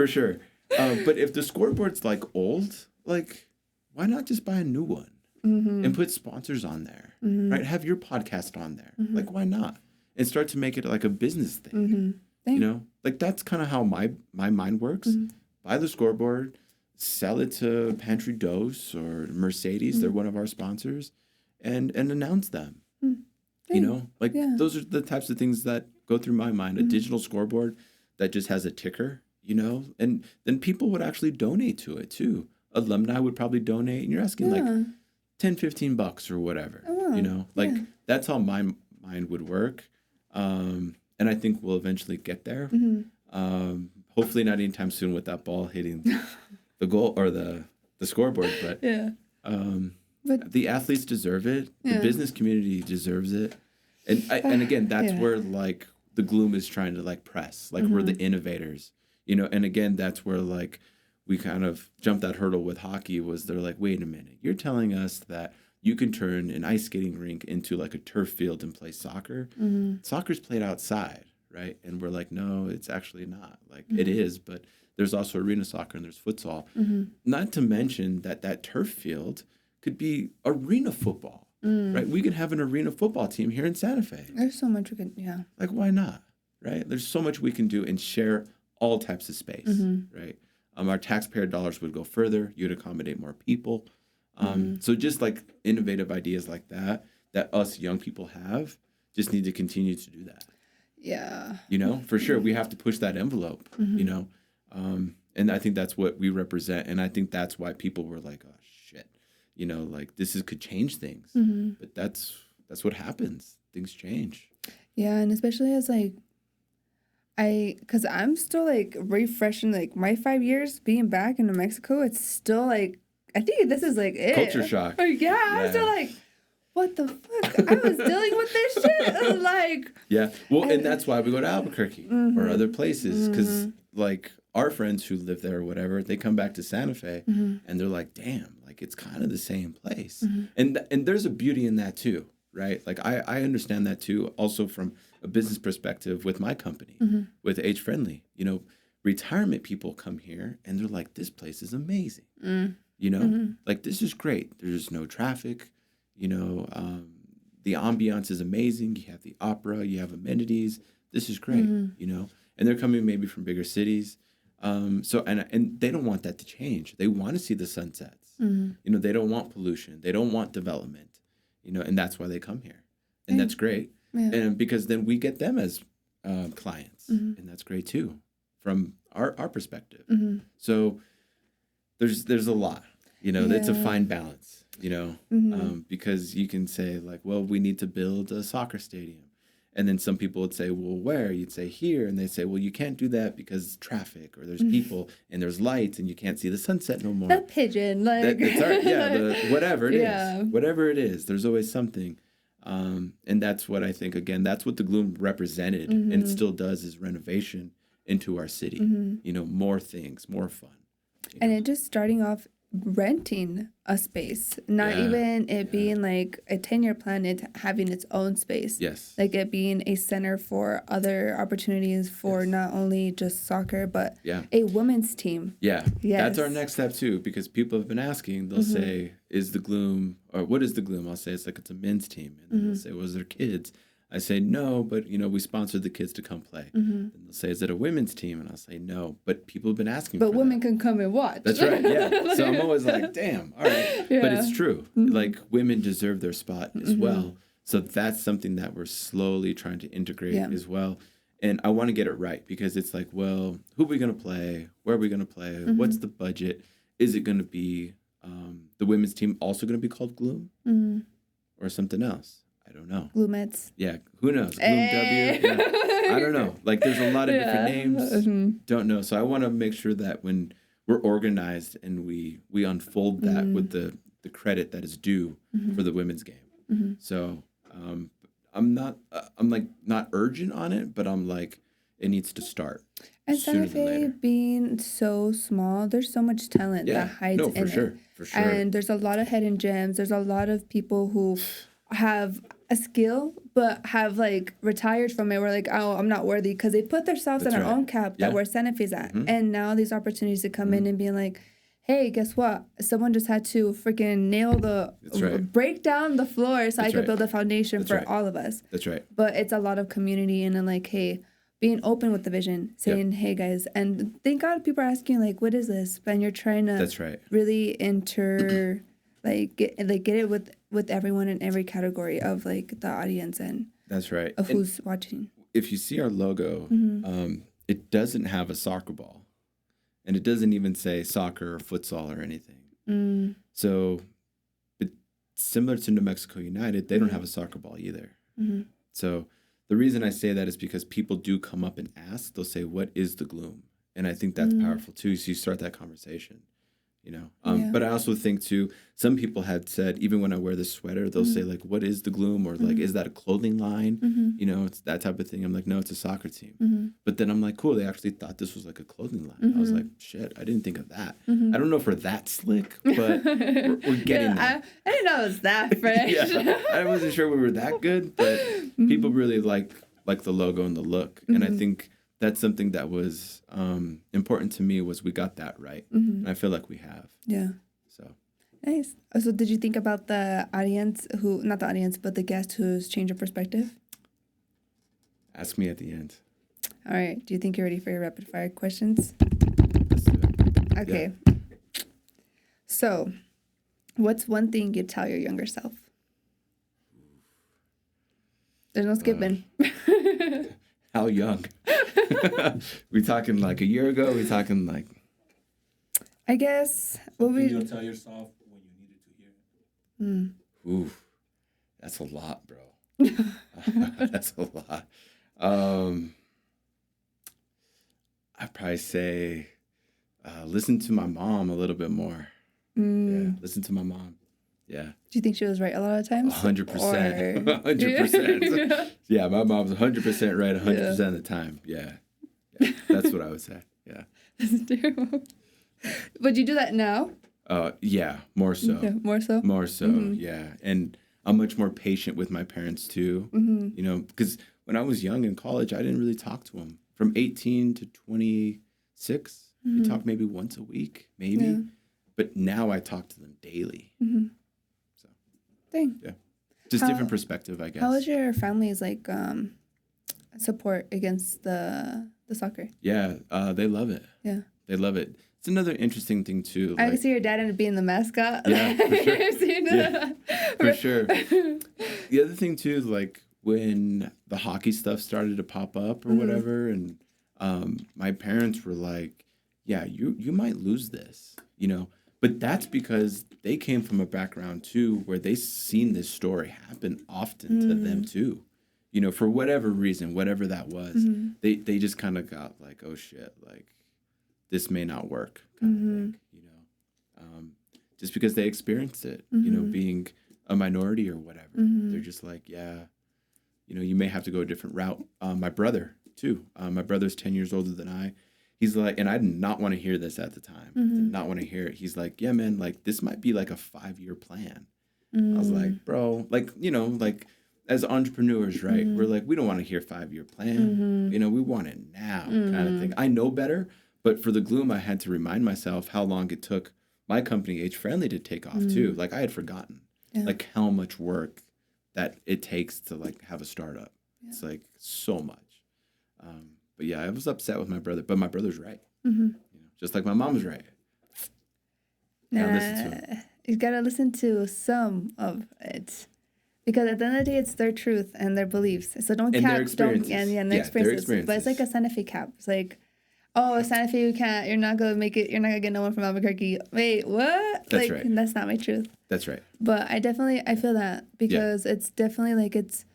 sure. But if the scoreboard's, like, old, like, why not just buy a new one? And put sponsors on there, right? Have your podcast on there. Like, why not? And start to make it, like, a business thing, you know? Like, that's kind of how my mind works. Buy the scoreboard, sell it to Pantry Dose or Mercedes. They're one of our sponsors. And announce them. You know, like those are the types of things that go through my mind. A digital scoreboard that just has a ticker, you know, and then people would actually donate to it too. Alumni would probably donate, and you're asking like $10-15 or whatever, you know, like that's how my mind would work. And I think we'll eventually get there. Hopefully not anytime soon with that ball hitting the goal or the scoreboard, but but the athletes deserve it. The business community deserves it. And again, that's where like the Gloom is trying to like press. Like we're the innovators, you know. And again, that's where like we kind of jumped that hurdle with hockey. Was they're like, wait a minute, you're telling us that you can turn an ice skating rink into like a turf field and play soccer? Soccer's played outside, right? And we're like, no, it's actually not. Like it is, but there's also arena soccer and there's futsal. Not to mention that turf field could be arena football, right? We could have an arena football team here in Santa Fe. There's so much we could, Like, why not, right? There's so much we can do and share all types of space, right? Our taxpayer dollars would go further. You'd accommodate more people. So just like innovative ideas like that us young people have, just need to continue to do that. Yeah. You know, for sure, we have to push that envelope, you know? And I think that's what we represent. And I think that's why people were like, oh, shit. You know, like this could change things, but that's what happens. Things change. Yeah, and especially as like, because I'm still like refreshing like my 5 years being back in New Mexico. It's still like I think this is like it. Culture shock. I'm still like, what the fuck? I was dealing with this shit. Like and that's why we go to Albuquerque or other places because like our friends who live there or whatever, they come back to Santa Fe and they're like, damn, like it's kind of the same place. And there's a beauty in that too, right? Like I understand that too, also from a business perspective with my company, with Age Friendly. You know, retirement people come here and they're like, this place is amazing. You know, like this is great. There's no traffic, you know, the ambiance is amazing. You have the opera, you have amenities. This is great, you know, and they're coming maybe from bigger cities. So and they don't want that to change. They want to see the sunsets. You know, they don't want pollution. They don't want development. You know, and that's why they come here, and that's great. And because then we get them as clients, and that's great too, from our perspective. So there's a lot. You know, it's a fine balance. You know, because you can say like, well, we need to build a soccer stadium. And then some people would say, well, where? You'd say here. And they'd say, well, you can't do that because traffic or there's people and there's lights and you can't see the sunset no more. The pigeon, like. Whatever it is. Whatever it is, there's always something. And that's what I think, again, that's what the Gloom represented and it still does is renovation into our city. You know, more things, more fun. And it just starting off renting a space, not even it being like a 10-year plan, it having its own space. Yes. Like it being a center for other opportunities for not only just soccer, but a women's team. Yeah. Yes. That's our next step too, because people have been asking, they'll say, is the Gloom, or what is the Gloom? I'll say, it's like, it's a men's team. And then they'll say, was there kids? I say, no, but, you know, we sponsored the kids to come play. And they'll say, is it a women's team? And I'll say, no, but people have been asking but women can come and watch. That's right, yeah. So I'm always like, damn, all right. Yeah. But it's true. Like, women deserve their spot as well. So that's something that we're slowly trying to integrate as well. And I want to get it right, because it's like, well, who are we going to play? Where are we going to play? What's the budget? Is it going to be the women's team also going to be called Gloom? Or something else? I don't know. Gloomets. Yeah, who knows? Gloom W. Yeah. I don't know. Like, there's a lot of different names. Don't know. So I want to make sure that when we're organized and we unfold that with the credit that is due for the women's game. So I'm not urgent on it, but I'm like, it needs to start. And Santa Fe being so small, there's so much talent that hides in it. For sure. And there's a lot of hidden gems. There's a lot of people who have a skill but have like retired from it. We're like, oh, I'm not worthy, because they put themselves in their own cap that where Santa Fe's at. And now these opportunities to come in and being like, hey, guess what? Someone just had to freaking nail break down the floor so I could build a foundation for all of us. That's right. But it's a lot of community and then like, hey, being open with the vision, saying, hey guys, and thank God people are asking like, what is this? And you're trying to really get it with everyone in every category of like the audience and of who's watching. If you see our logo, it doesn't have a soccer ball, and it doesn't even say soccer or futsal or anything. So, but similar to New Mexico United, they don't have a soccer ball either. So the reason I say that is because people do come up and ask. They'll say, what is the Gloom? And I think that's powerful too. So you start that conversation. You know, but I also think too, some people had said, even when I wear this sweater, they'll say like, what is the Gloom? Or like, is that a clothing line? You know, it's that type of thing. I'm like, no, it's a soccer team. But then I'm like, cool, they actually thought this was like a clothing line. I was like, shit, I didn't think of that. I don't know if we're that slick, but we're getting there. I didn't know it was that fresh. I wasn't sure we were that good, but people really like the logo and the look. And I think that's something that was important to me, was we got that right. And I feel like we have. Yeah. So. Nice. So did you think about the audience not the audience, but the guest who's changed your perspective? Ask me at the end. All right. Do you think you're ready for your rapid fire questions? Let's do it. Okay. Yeah. So what's one thing you'd tell your younger self? There's no skipping. How young? We talking like a year ago? We talking like? I guess. What would you tell yourself when you needed to hear it? Ooh, that's a lot, bro. That's a lot. I'd probably say, listen to my mom a little bit more. Yeah, listen to my mom. Yeah. Do you think she was right a lot of times? 100%. 100%. Yeah, my mom's 100% right 100% of the time. Yeah. That's what I would say. Yeah. That's terrible. Would you do that now? Yeah, more so. Yeah, more so? More so, yeah. And I'm much more patient with my parents, too. You know, because when I was young in college, I didn't really talk to them. From 18 to 26, we talked maybe once a week, maybe. Yeah. But now I talk to them daily. So, dang. Yeah. Just different perspective, I guess. How was your family's, like, support against the soccer? Yeah, they love it. Yeah. They love it. It's another interesting thing, too. I can see your dad being the mascot. Yeah, for sure. The other thing, too, like, when the hockey stuff started to pop up or whatever, and my parents were like, yeah, you might lose this, you know. But that's because they came from a background, too, where they seen this story happen often to them, too. You know, for whatever reason, whatever that was, they just kind of got like, oh, shit, like, this may not work, kind of thing, you know. Just because they experienced it, you know, being a minority or whatever. They're just like, yeah, you know, you may have to go a different route. My brother, too. My brother's 10 years older than I. He's like, and I did not want to hear this at the time. Did not want to hear it. He's like, yeah, man, like this might be like a 5-year plan. I was like, bro, like, you know, like as entrepreneurs, right? We're like, we don't want to hear 5-year plan. You know, we want it now kind of thing. I know better, but for the Gloom, I had to remind myself how long it took my company, Age Friendly, to take off too. Like I had forgotten like how much work that it takes to like have a startup. It's like so much. But yeah, I was upset with my brother, but my brother's right. You know, just like my mom's right. You gotta listen to some of it, because at the end of the day, it's their truth and their beliefs. So don't and cap, their experiences. and their experiences. But it's like a Santa Fe cap. It's like, oh, Santa Fe, you're not gonna make it. You're not gonna get no one from Albuquerque. Wait, what? That's like, right. That's not my truth. That's right. But I feel that, because it's definitely like it's.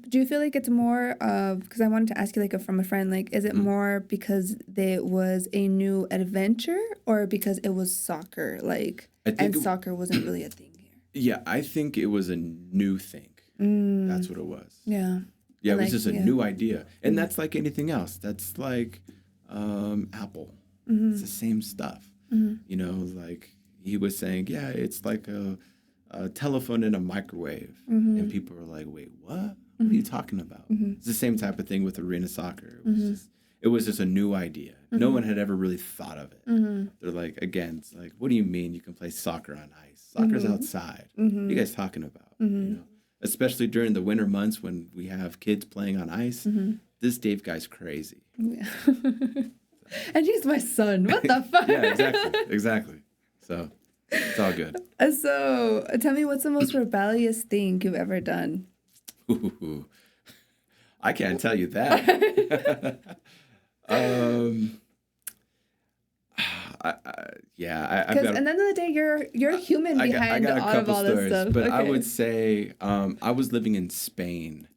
Do you feel like it's more of, because I wanted to ask you like from a friend, like, is it more because it was a new adventure, or because it was soccer, like, and soccer wasn't really a thing here? Yeah, I think it was a new thing. That's what it was. Yeah. Yeah, it was just a new idea. And that's like anything else. That's like Apple. It's the same stuff. You know, like he was saying, yeah, it's like a telephone in a microwave. And people were like, wait, what? What are you talking about? It's the same type of thing with arena soccer. It was just a new idea. No one had ever really thought of it. They're like, again, it's like, what do you mean you can play soccer on ice? Soccer's outside. What are you guys talking about? You know, especially during the winter months when we have kids playing on ice. This Dave guy's crazy. Yeah. And he's my son. What the fuck? Yeah, exactly. So it's all good. So tell me, what's the most rebellious thing you've ever done? Ooh, I can't tell you that. Because at the end of the day, you're a human behind all this stuff. But I would say I was living in Spain.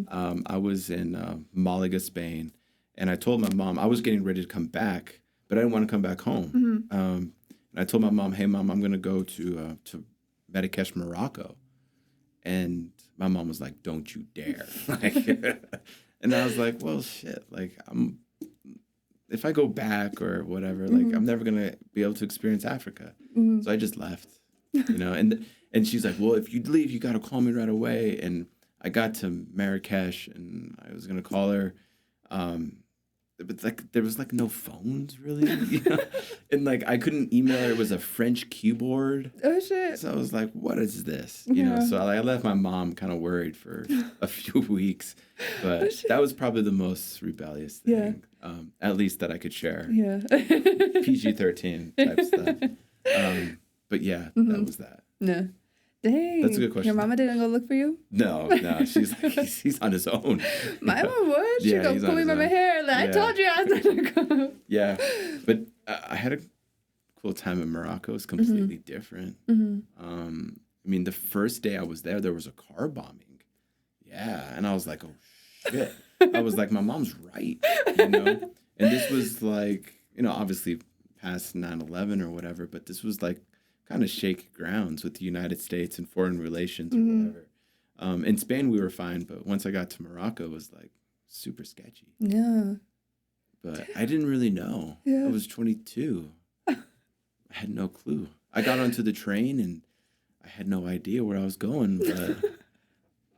I was in Malaga, Spain, and I told my mom I was getting ready to come back, but I didn't want to come back home. And I told my mom, "Hey, Mom, I'm going to go to Marrakesh, Morocco," and my mom was like, "Don't you dare!" Like, and I was like, "Well, shit. Like, if I go back or whatever, like, I'm never gonna be able to experience Africa." So I just left, you know. And she's like, "Well, if you leave, you gotta call me right away." And I got to Marrakesh, and I was gonna call her, but like there was like no phones really, you know? And like I couldn't email her. It was a French keyboard. Oh shit! So I was like, "What is this?" You know. So I left my mom kind of worried for a few weeks, but that was probably the most rebellious thing, at least that I could share. Yeah. PG-13 type stuff. But yeah, that was that. No. Dang. That's a good question. Your mama didn't go look for you? No. She's like, he's on his own. My mom would. She'd go pull me by my hair. Like, I told you I was going to go. Yeah. But I had a cool time in Morocco. It's completely different. I mean, the first day I was there was a car bombing. Yeah. And I was like, oh, shit. I was like, my mom's right, you know? And this was like, you know, obviously past 9/11 or whatever, but this was like kind of shaky grounds with the United States and foreign relations or whatever. In Spain, we were fine, but once I got to Morocco, it was like super sketchy. Yeah. But I didn't really know. Yeah. I was 22. I had no clue. I got onto the train and I had no idea where I was going, but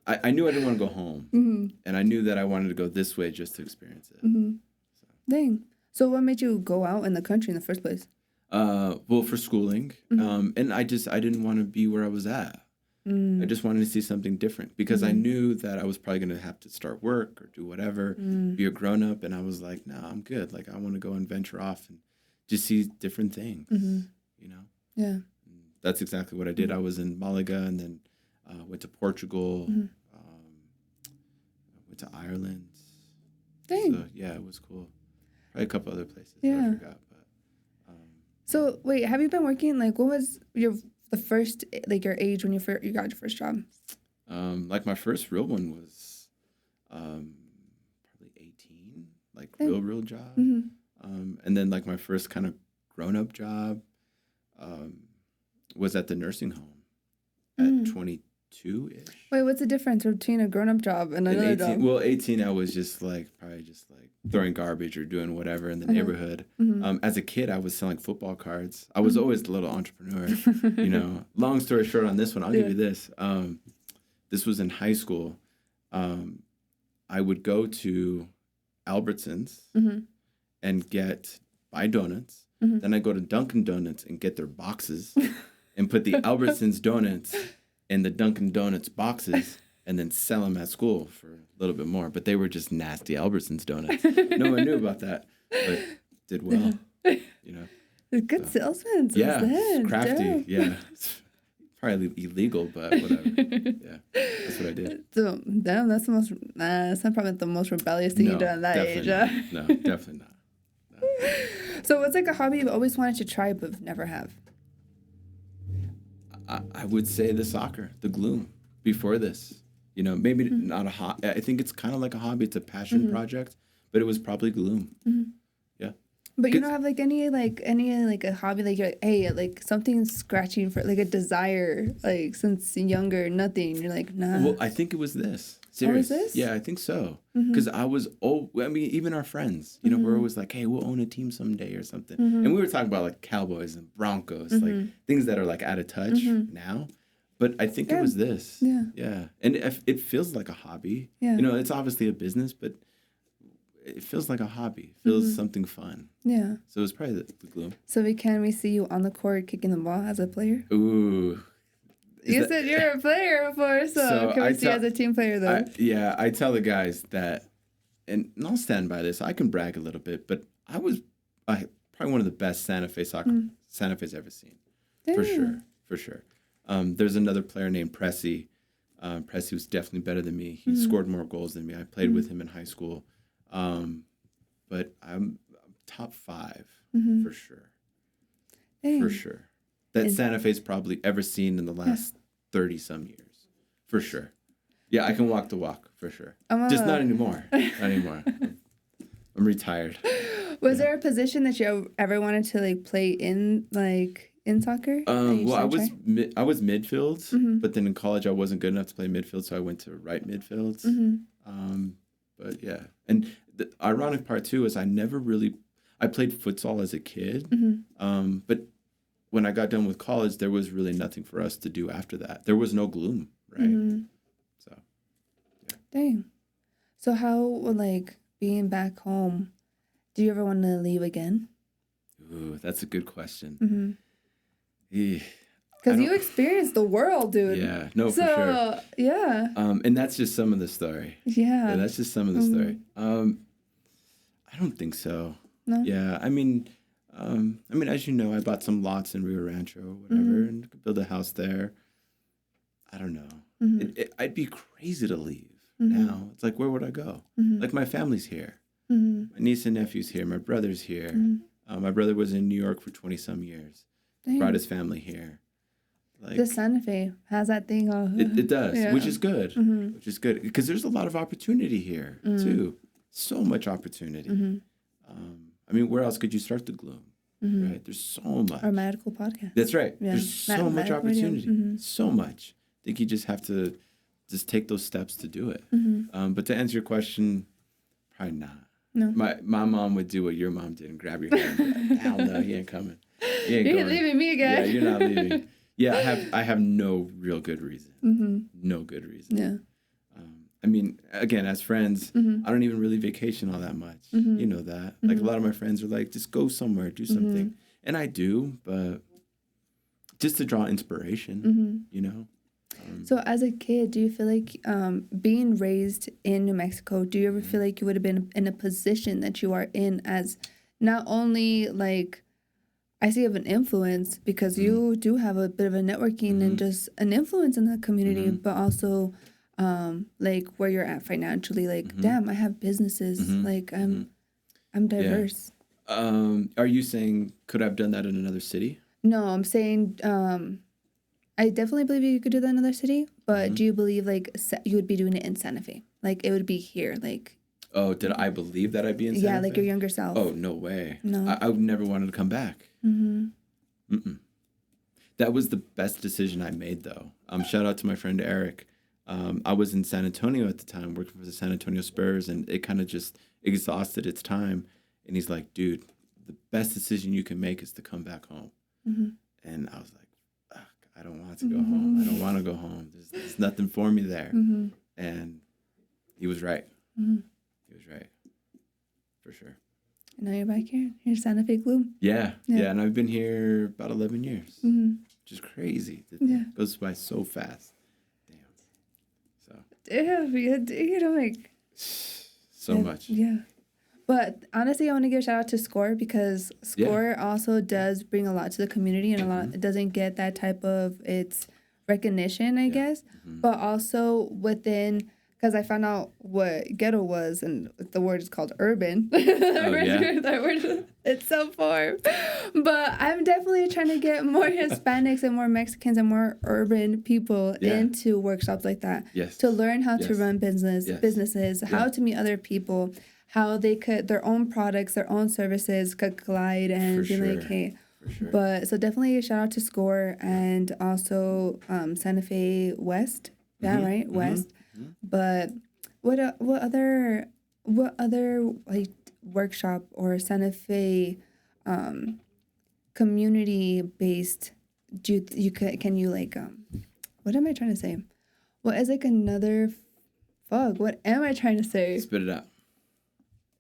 I knew I didn't want to go home. And I knew that I wanted to go this way just to experience it. So. Dang. So what made you go out in the country in the first place? Well, for schooling. And I didn't want to be where I was at. I just wanted to see something different because I knew that I was probably going to have to start work or do whatever, be a grown up. And I was like, no, I'm good. Like, I want to go and venture off and just see different things, you know? Yeah. And that's exactly what I did. I was in Malaga and then went to Portugal, went to Ireland. Dang. So, yeah, it was cool. Probably a couple other places Yeah. that I forgot. So wait, have you been working? Like, what was your age when you got your first job? Like my first real one was probably 18, like real job. And then like my first kind of grown up job was at the nursing home at 22. 22-ish. Wait, what's the difference between a grown-up job and another job? Well, 18, I was just probably throwing garbage or doing whatever in the neighborhood. As a kid, I was selling football cards. I was always the little entrepreneur, Long story short on this one, I'll give you this. This was in high school. I would go to Albertsons and buy donuts. Then I go to Dunkin' Donuts and get their boxes and put the Albertsons donuts in the Dunkin' Donuts boxes and then sell them at school for a little bit more. But they were just nasty Albertsons donuts. No one knew about that, but did well, Good salesman. Yeah, it's crafty. Dope. Yeah. Probably illegal, but whatever. Yeah, that's what I did. So, damn, that's not probably the most rebellious thing you've done at that age. No, definitely not. No. So what's a hobby you've always wanted to try but never have? I would say the soccer, the Gloom. Before this, maybe not a hobby. I think it's kind of like a hobby. It's a passion project, but it was probably Gloom. Yeah. But you don't have any a hobby you're like, hey, something scratching for a desire since younger, nothing. You're like, nah. Well, I think it was this. Serious. Oh, was this? Yeah, I think so. Because I was even our friends, we're always like, hey, we'll own a team someday or something. And we were talking about Cowboys and Broncos, things that are out of touch now. But I think it was this. Yeah. Yeah. And it feels like a hobby. Yeah. It's obviously a business, but it feels like a hobby. It feels something fun. Yeah. So it was probably the Gloom. So can we see you on the court kicking the ball as a player? Ooh. You said you're a player before, so can we see you as a team player, though? I tell the guys that, and I'll stand by this, I can brag a little bit, but I was probably one of the best Santa Fe Santa Fe's ever seen. Damn. For sure. There's another player named Pressy. Pressy was definitely better than me. He scored more goals than me. I played with him in high school. But I'm top 5 for sure. Dang. For sure. That Santa Fe's probably ever seen in the last 30-some years. For sure. Yeah, I can walk the walk, for sure. Just not anymore. Not anymore. I'm retired. Was there a position that you ever wanted to play in soccer? Well, I was midfield, but then in college I wasn't good enough to play midfield, so I went to right midfield. But yeah, and the ironic part too is I played futsal as a kid, but when I got done with college, there was really nothing for us to do after that. There was no Gloom, right? So, yeah. Dang. So how being back home? Do you ever want to leave again? Ooh, that's a good question. Because you experienced the world, dude. Yeah, no, for sure. Yeah. And that's just some of the story. Yeah. That's just some of the story. I don't think so. No. Yeah, I mean, as you know, I bought some lots in Rio Rancho or whatever, and could build a house there. I don't know. I'd be crazy to leave now. It's where would I go? My family's here. My niece and nephew's here. My brother's here. My brother was in New York for 20-some years. Dang. Brought his family here. The Santa Fe has that thing. It does, which is good. Which is good because there's a lot of opportunity here too. So much opportunity. Where else could you start the Gloom? Right? There's so much. Our medical podcast. That's right. Yeah. There's so much opportunity. So much. I think you just have to take those steps to do it. But to answer your question, probably not. No. My mom would do what your mom did and grab your hand and be like, hell no, he ain't coming. You're leaving me again. Yeah, you're not leaving. Yeah, I have no real good reason. No good reason. Yeah. Again, as friends, I don't even really vacation all that much. You know that. A lot of my friends are like, just go somewhere, do something. And I do, but just to draw inspiration, So as a kid, do you feel like being raised in New Mexico, do you ever feel like you would have been in a position that you are in as not only I see of an influence because you do have a bit of a networking and just an influence in the community, but also where you're at financially, damn, I have businesses, I'm diverse. Yeah. Are you saying could I have done that in another city? No, I'm saying I definitely believe you could do that in another city, but do you believe you would be doing it in Santa Fe? It would be here, Oh, did I believe that I'd be in Santa Fe? Yeah, your younger self. Oh, no way. No. I would never wanted to come back. Mm-mm. That was the best decision I made, though. Shout out to my friend Eric. I was in San Antonio at the time, working for the San Antonio Spurs, and it kind of just exhausted its time. And he's like, dude, the best decision you can make is to come back home. Mm-hmm. And I was like, ugh, I don't want to go home. I don't want to go home. There's nothing for me there. Mm-hmm. And he was right. Mm-hmm. He was right. For sure. And now you're back here. Here's Santa Fe Gloom. Yeah. And I've been here about 11 years. Mm-hmm. Which is crazy. It goes by so fast. Damn. So. Damn, you know, like. So much. Yeah. But honestly, I want to give a shout out to SCORE because SCORE also does bring a lot to the community, and a lot, it doesn't get that type of its recognition, I guess. Mm-hmm. But also within, because I found out what ghetto was, and the word is called urban. That word, it's so formed. But I'm definitely trying to get more Hispanics and more Mexicans and more urban people into workshops like that. Yes. To learn how to run businesses, how to meet other people, how they could, their own products, their own services could collide and be like, hey. Sure. But so definitely a shout out to SCORE and also Santa Fe West. Yeah, right? Mm-hmm. West. Mm-hmm. But what other like workshop or Santa Fe community based can you like what am I trying to say? What is like another what am I trying to say? Spit it out.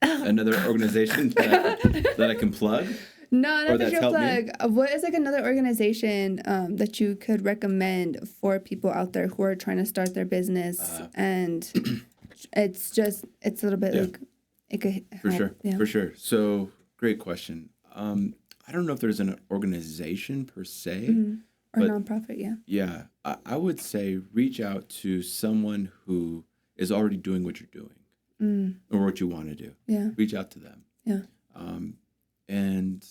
Another organization that I can plug? No, not that you plug. What is like another organization that you could recommend for people out there who are trying to start their business and it's a little bit like it could help. For sure. So great question. I don't know if there's an organization per se or nonprofit. Yeah, I would say reach out to someone who is already doing what you're doing or what you want to do. Yeah, reach out to them. Yeah. And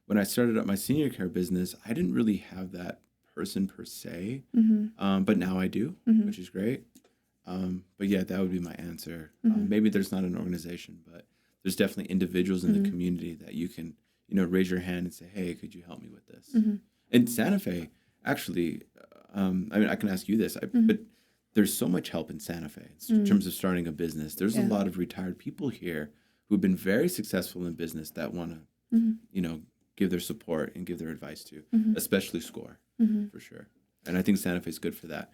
when I started up my senior care business, I didn't really have that person per se, but now I do, which is great. But yeah, that would be my answer. Maybe there's not an organization, but there's definitely individuals in the community that you can, raise your hand and say, hey, could you help me with this? In Santa Fe, actually, I can ask you this, but there's so much help in Santa Fe in terms of starting a business. There's a lot of retired people here who've been very successful in business that want to, give their support and give their advice to, especially SCORE, for sure. And I think Santa Fe is good for that.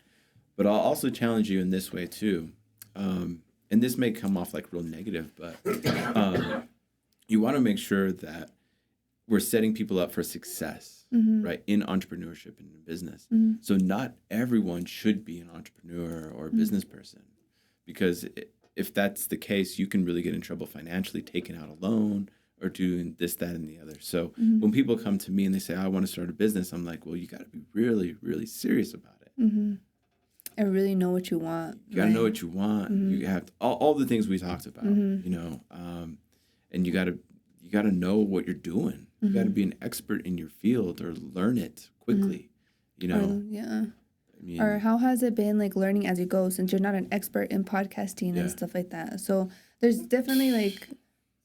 But I'll also challenge you in this way too. And this may come off like real negative, but you want to make sure that we're setting people up for success, right, in entrepreneurship and in business. So not everyone should be an entrepreneur or a business person, because if that's the case, you can really get in trouble financially, taking out a loan or doing this, that, and the other. So when people come to me and they say, I want to start a business, I'm like, well, you got to be really, really serious about it. And really know what you want. You got to know what you want. You have to, all the things we talked about, and you got to know what you're doing. You got to be an expert in your field or learn it quickly, Or how has it been like learning as you go, since you're not an expert in podcasting and stuff like that? So there's definitely like,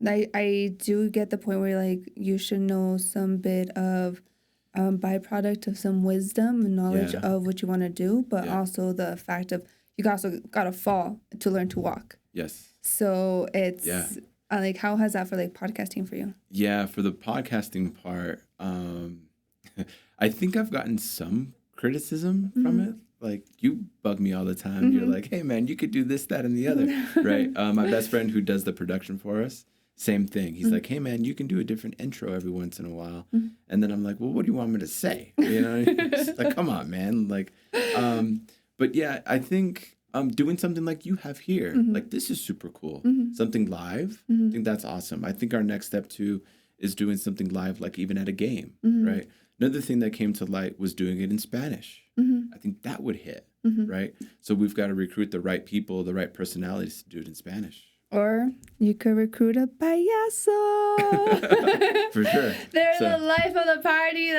I do get the point where like you should know some bit of byproduct of some wisdom and knowledge of what you want to do, but also the fact of you also got to fall to learn to walk. Yes. So it's like, how has that for like podcasting for you? Yeah, for the podcasting part, I think I've gotten some criticism from it. Like, you bug me all the time. You're like, hey man, you could do this, that, and the other, right? My best friend who does the production for us, same thing. He's like, hey man, you can do a different intro every once in a while. And then I'm like, well, what do you want me to say? It's like, come on, man. Like, but yeah, I think doing something like you have here, like this is super cool. Something live, I think that's awesome. I think our next step too is doing something live, like even at a game, right? Another thing that came to light was doing it in Spanish. I think that would hit, right? So we've got to recruit the right people, the right personalities to do it in Spanish. Or you could recruit a payaso. For sure. They're the life of the party.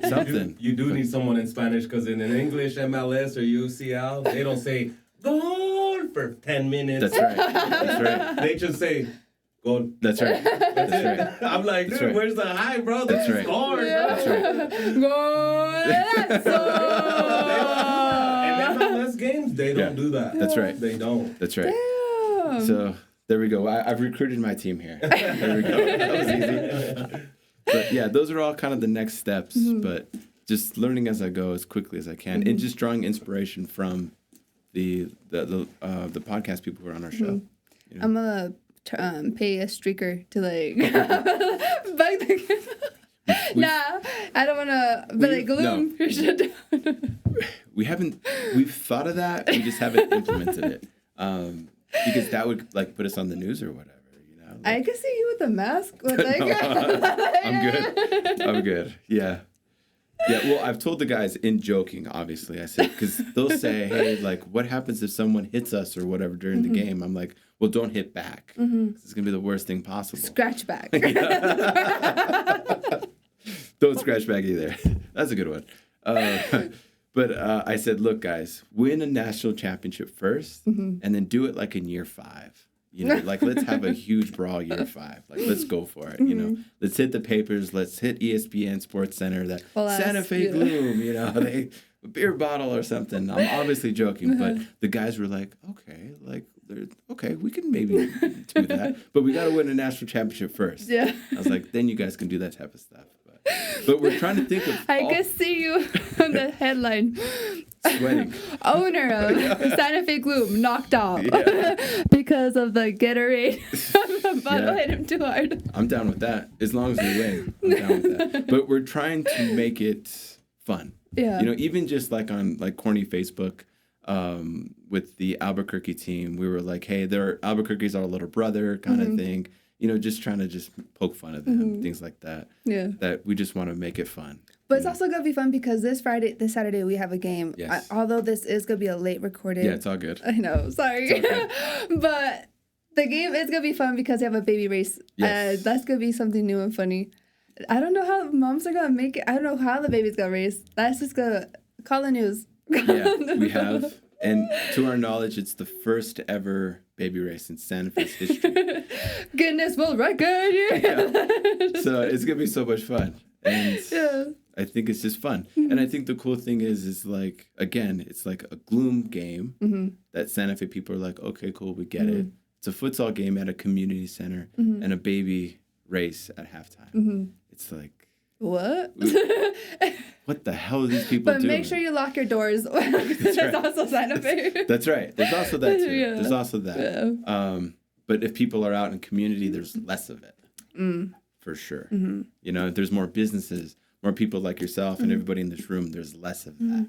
Something. You do need someone in Spanish, because in an English MLS or UCL, they don't say, gol for 10 minutes. That's right. They just say, Go. That's right. That's right. I'm like, That's dude, right. where's the hype, bro? That's This right. is hard, Yeah. bro. That's right. And then on less games, they don't do that. That's right. They don't. That's right. Damn. So there we go. I've recruited my team here. There we go. That was easy. But yeah, those are all kind of the next steps. But just learning as I go as quickly as I can, and just drawing inspiration from the podcast people who are on our show. You know? I'm gonna pay a streaker to like bug the Nah, I don't wanna. But like Gloom, you should. We've thought of that. We just haven't implemented it because that would like put us on the news or whatever. You know. I can see you with a mask. With like, I'm good. Yeah. Yeah, well, I've told the guys in joking, obviously. I said, because they'll say, hey, like, what happens if someone hits us or whatever during the game? I'm like, well, don't hit back. It's going to be the worst thing possible. Scratch back. Don't scratch back either. That's a good one. But I said, look, guys, win a national championship first and then do it like in year 5. You know, like, let's have a huge brawl year 5. Like, let's go for it, you know. Let's hit the papers. Let's hit ESPN Sports Center, that Santa Fe Gloom, you know, a beer bottle or something. I'm obviously joking, but the guys were like, okay, we can maybe do that. But we got to win a national championship first. Yeah. I was like, then you guys can do that type of stuff. But we're trying to think of I can see you on the headline. Sweating. Owner of Santa Fe Gloom knocked off because of the Gatorade. The bottle hit him too hard. I'm down with that. As long as we win, I'm down with that. But we're trying to make it fun. Yeah. You know, even just like on like corny Facebook with the Albuquerque team, we were like, hey, Albuquerque's our little brother kind of thing. You know, just trying to just poke fun at them, things like that. Yeah. That we just want to make it fun. But it's also going to be fun because this Saturday, we have a game. Yes. Although this is going to be a late recorded. Yeah, it's all good. I know, sorry. Okay. But the game is going to be fun because they have a baby race. Yes. That's going to be something new and funny. I don't know how moms are going to make it. I don't know how the baby's going to race. That's just going to call the news. Yeah, we have. And to our knowledge, it's the first ever baby race in Santa Fe's history. Guinness World Record. Yeah. So it's going to be so much fun. And Yeah. I think it's just fun. And I think the cool thing is like, again, it's like a Gloom game that Santa Fe people are like, okay, cool, we get it. It's a futsal game at a community center and a baby race at halftime. It's like, What? what the hell are these people But doing? make sure you lock your doors. There's also Santa Fe. That's right. There's also that too. Yeah. There's also that. Yeah. But if people are out in community, there's less of it. For sure. You know, there's more businesses, more people like yourself and everybody in this room. There's less of that.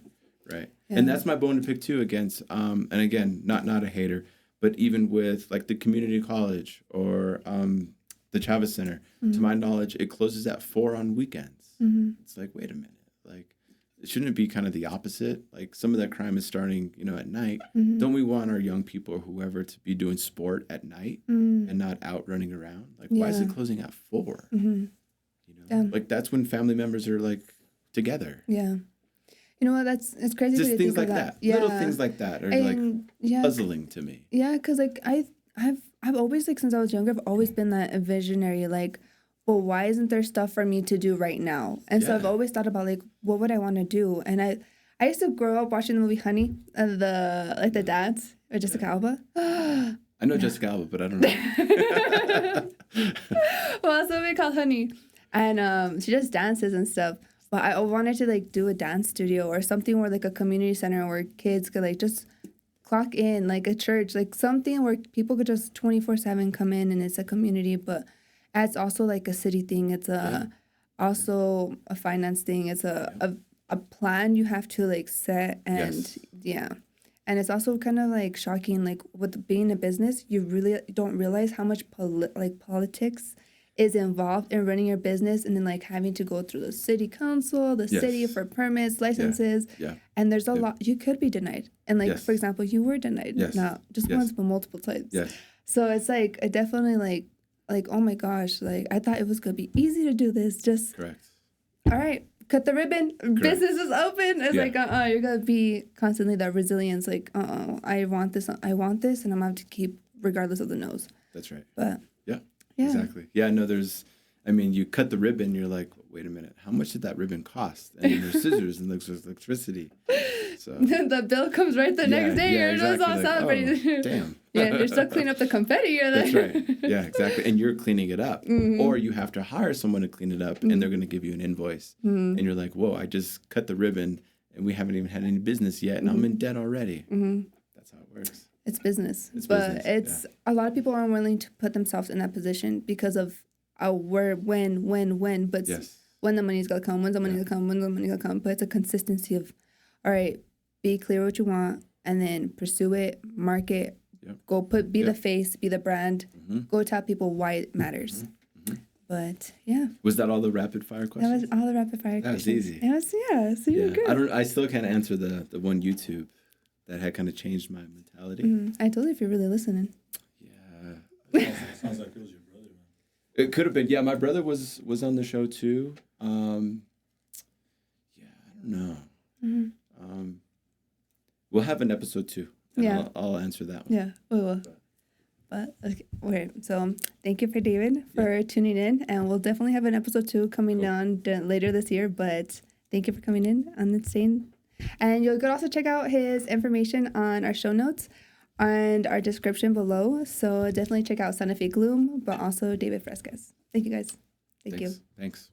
Right. Yeah. And that's my bone to pick too against, and again, not a hater, but even with like the community college or the Chavez Center, to my knowledge, it closes at 4 on weekends. It's like, wait a minute. Like, shouldn't it be kind of the opposite? Like, some of that crime is starting, you know, at night. Don't we want our young people or whoever to be doing sport at night and not out running around? Like, why is it closing at 4? You know, like that's when family members are like together. Yeah. You know what? It's crazy. Just to things think like of that. Yeah. Little things like that are like puzzling to me. Yeah, because like I've always, like, since I was younger, I've always been that visionary, like, well, why isn't there stuff for me to do right now? And so I've always thought about, like, what would I want to do? And I used to grow up watching the movie Honey, the dads with Jessica Alba. I know Jessica Alba, but I don't know. Well, it's a movie called Honey, and she just dances and stuff. But I wanted to like do a dance studio or something where like a community center where kids could like just clock in, like a church, like something where people could just 24/7 come in and it's a community, but it's also like a city thing. It's also a finance thing. It's a plan you have to like set and and it's also kind of like shocking, like with being a business, you really don't realize how much politics is involved in running your business, and then like having to go through the city council, the city for permits, licenses, and there's a lot you could be denied. And like for example, you were denied, not just once but multiple times. So it's like I definitely like oh my gosh, like I thought it was gonna be easy to do this. Just all right, cut the ribbon. Business is open. It's like you're gonna be constantly that resilience. Like I want this, and I'm gonna have to keep regardless of the no's. That's right. But Yeah. Exactly. Yeah, no, you cut the ribbon, you're like, wait a minute, how much did that ribbon cost? And then there's scissors and there's electricity. So the bill comes right the next day. You're just all Like, celebrating. oh, damn. Yeah, you're still cleaning up the confetti. You're That's like, right. Yeah, exactly. And you're cleaning it up. Or you have to hire someone to clean it up and they're going to give you an invoice. And you're like, whoa, I just cut the ribbon and we haven't even had any business yet and I'm in debt already. That's how it works. It's business. But a lot of people aren't willing to put themselves in that position because of when. But when the money's going to come, when's the money going to come, when's the money going to come. But it's a consistency of, all right, be clear what you want and then pursue it, market, go be the face, be the brand, go tell people why it matters. But yeah. Was that all the rapid fire questions? That was all the rapid fire questions. That was easy. It was, so you're good. I still can't answer the one YouTube that had kind of changed my mentality. I told you if you're really listening. Yeah. Sounds like it was your brother, man. It could have been. Yeah, my brother was on the show too. I don't know. We'll have an episode 2. And I'll answer that one. Yeah, we will. But okay, so thank you for David for tuning in, and we'll definitely have an episode 2 coming down later this year. But thank you for coming in on the scene, and you could also check out his information on our show notes and our description below. So definitely check out Santa Fe Gloom, but also David Fresquez. Thank you guys. Thank you. Thanks.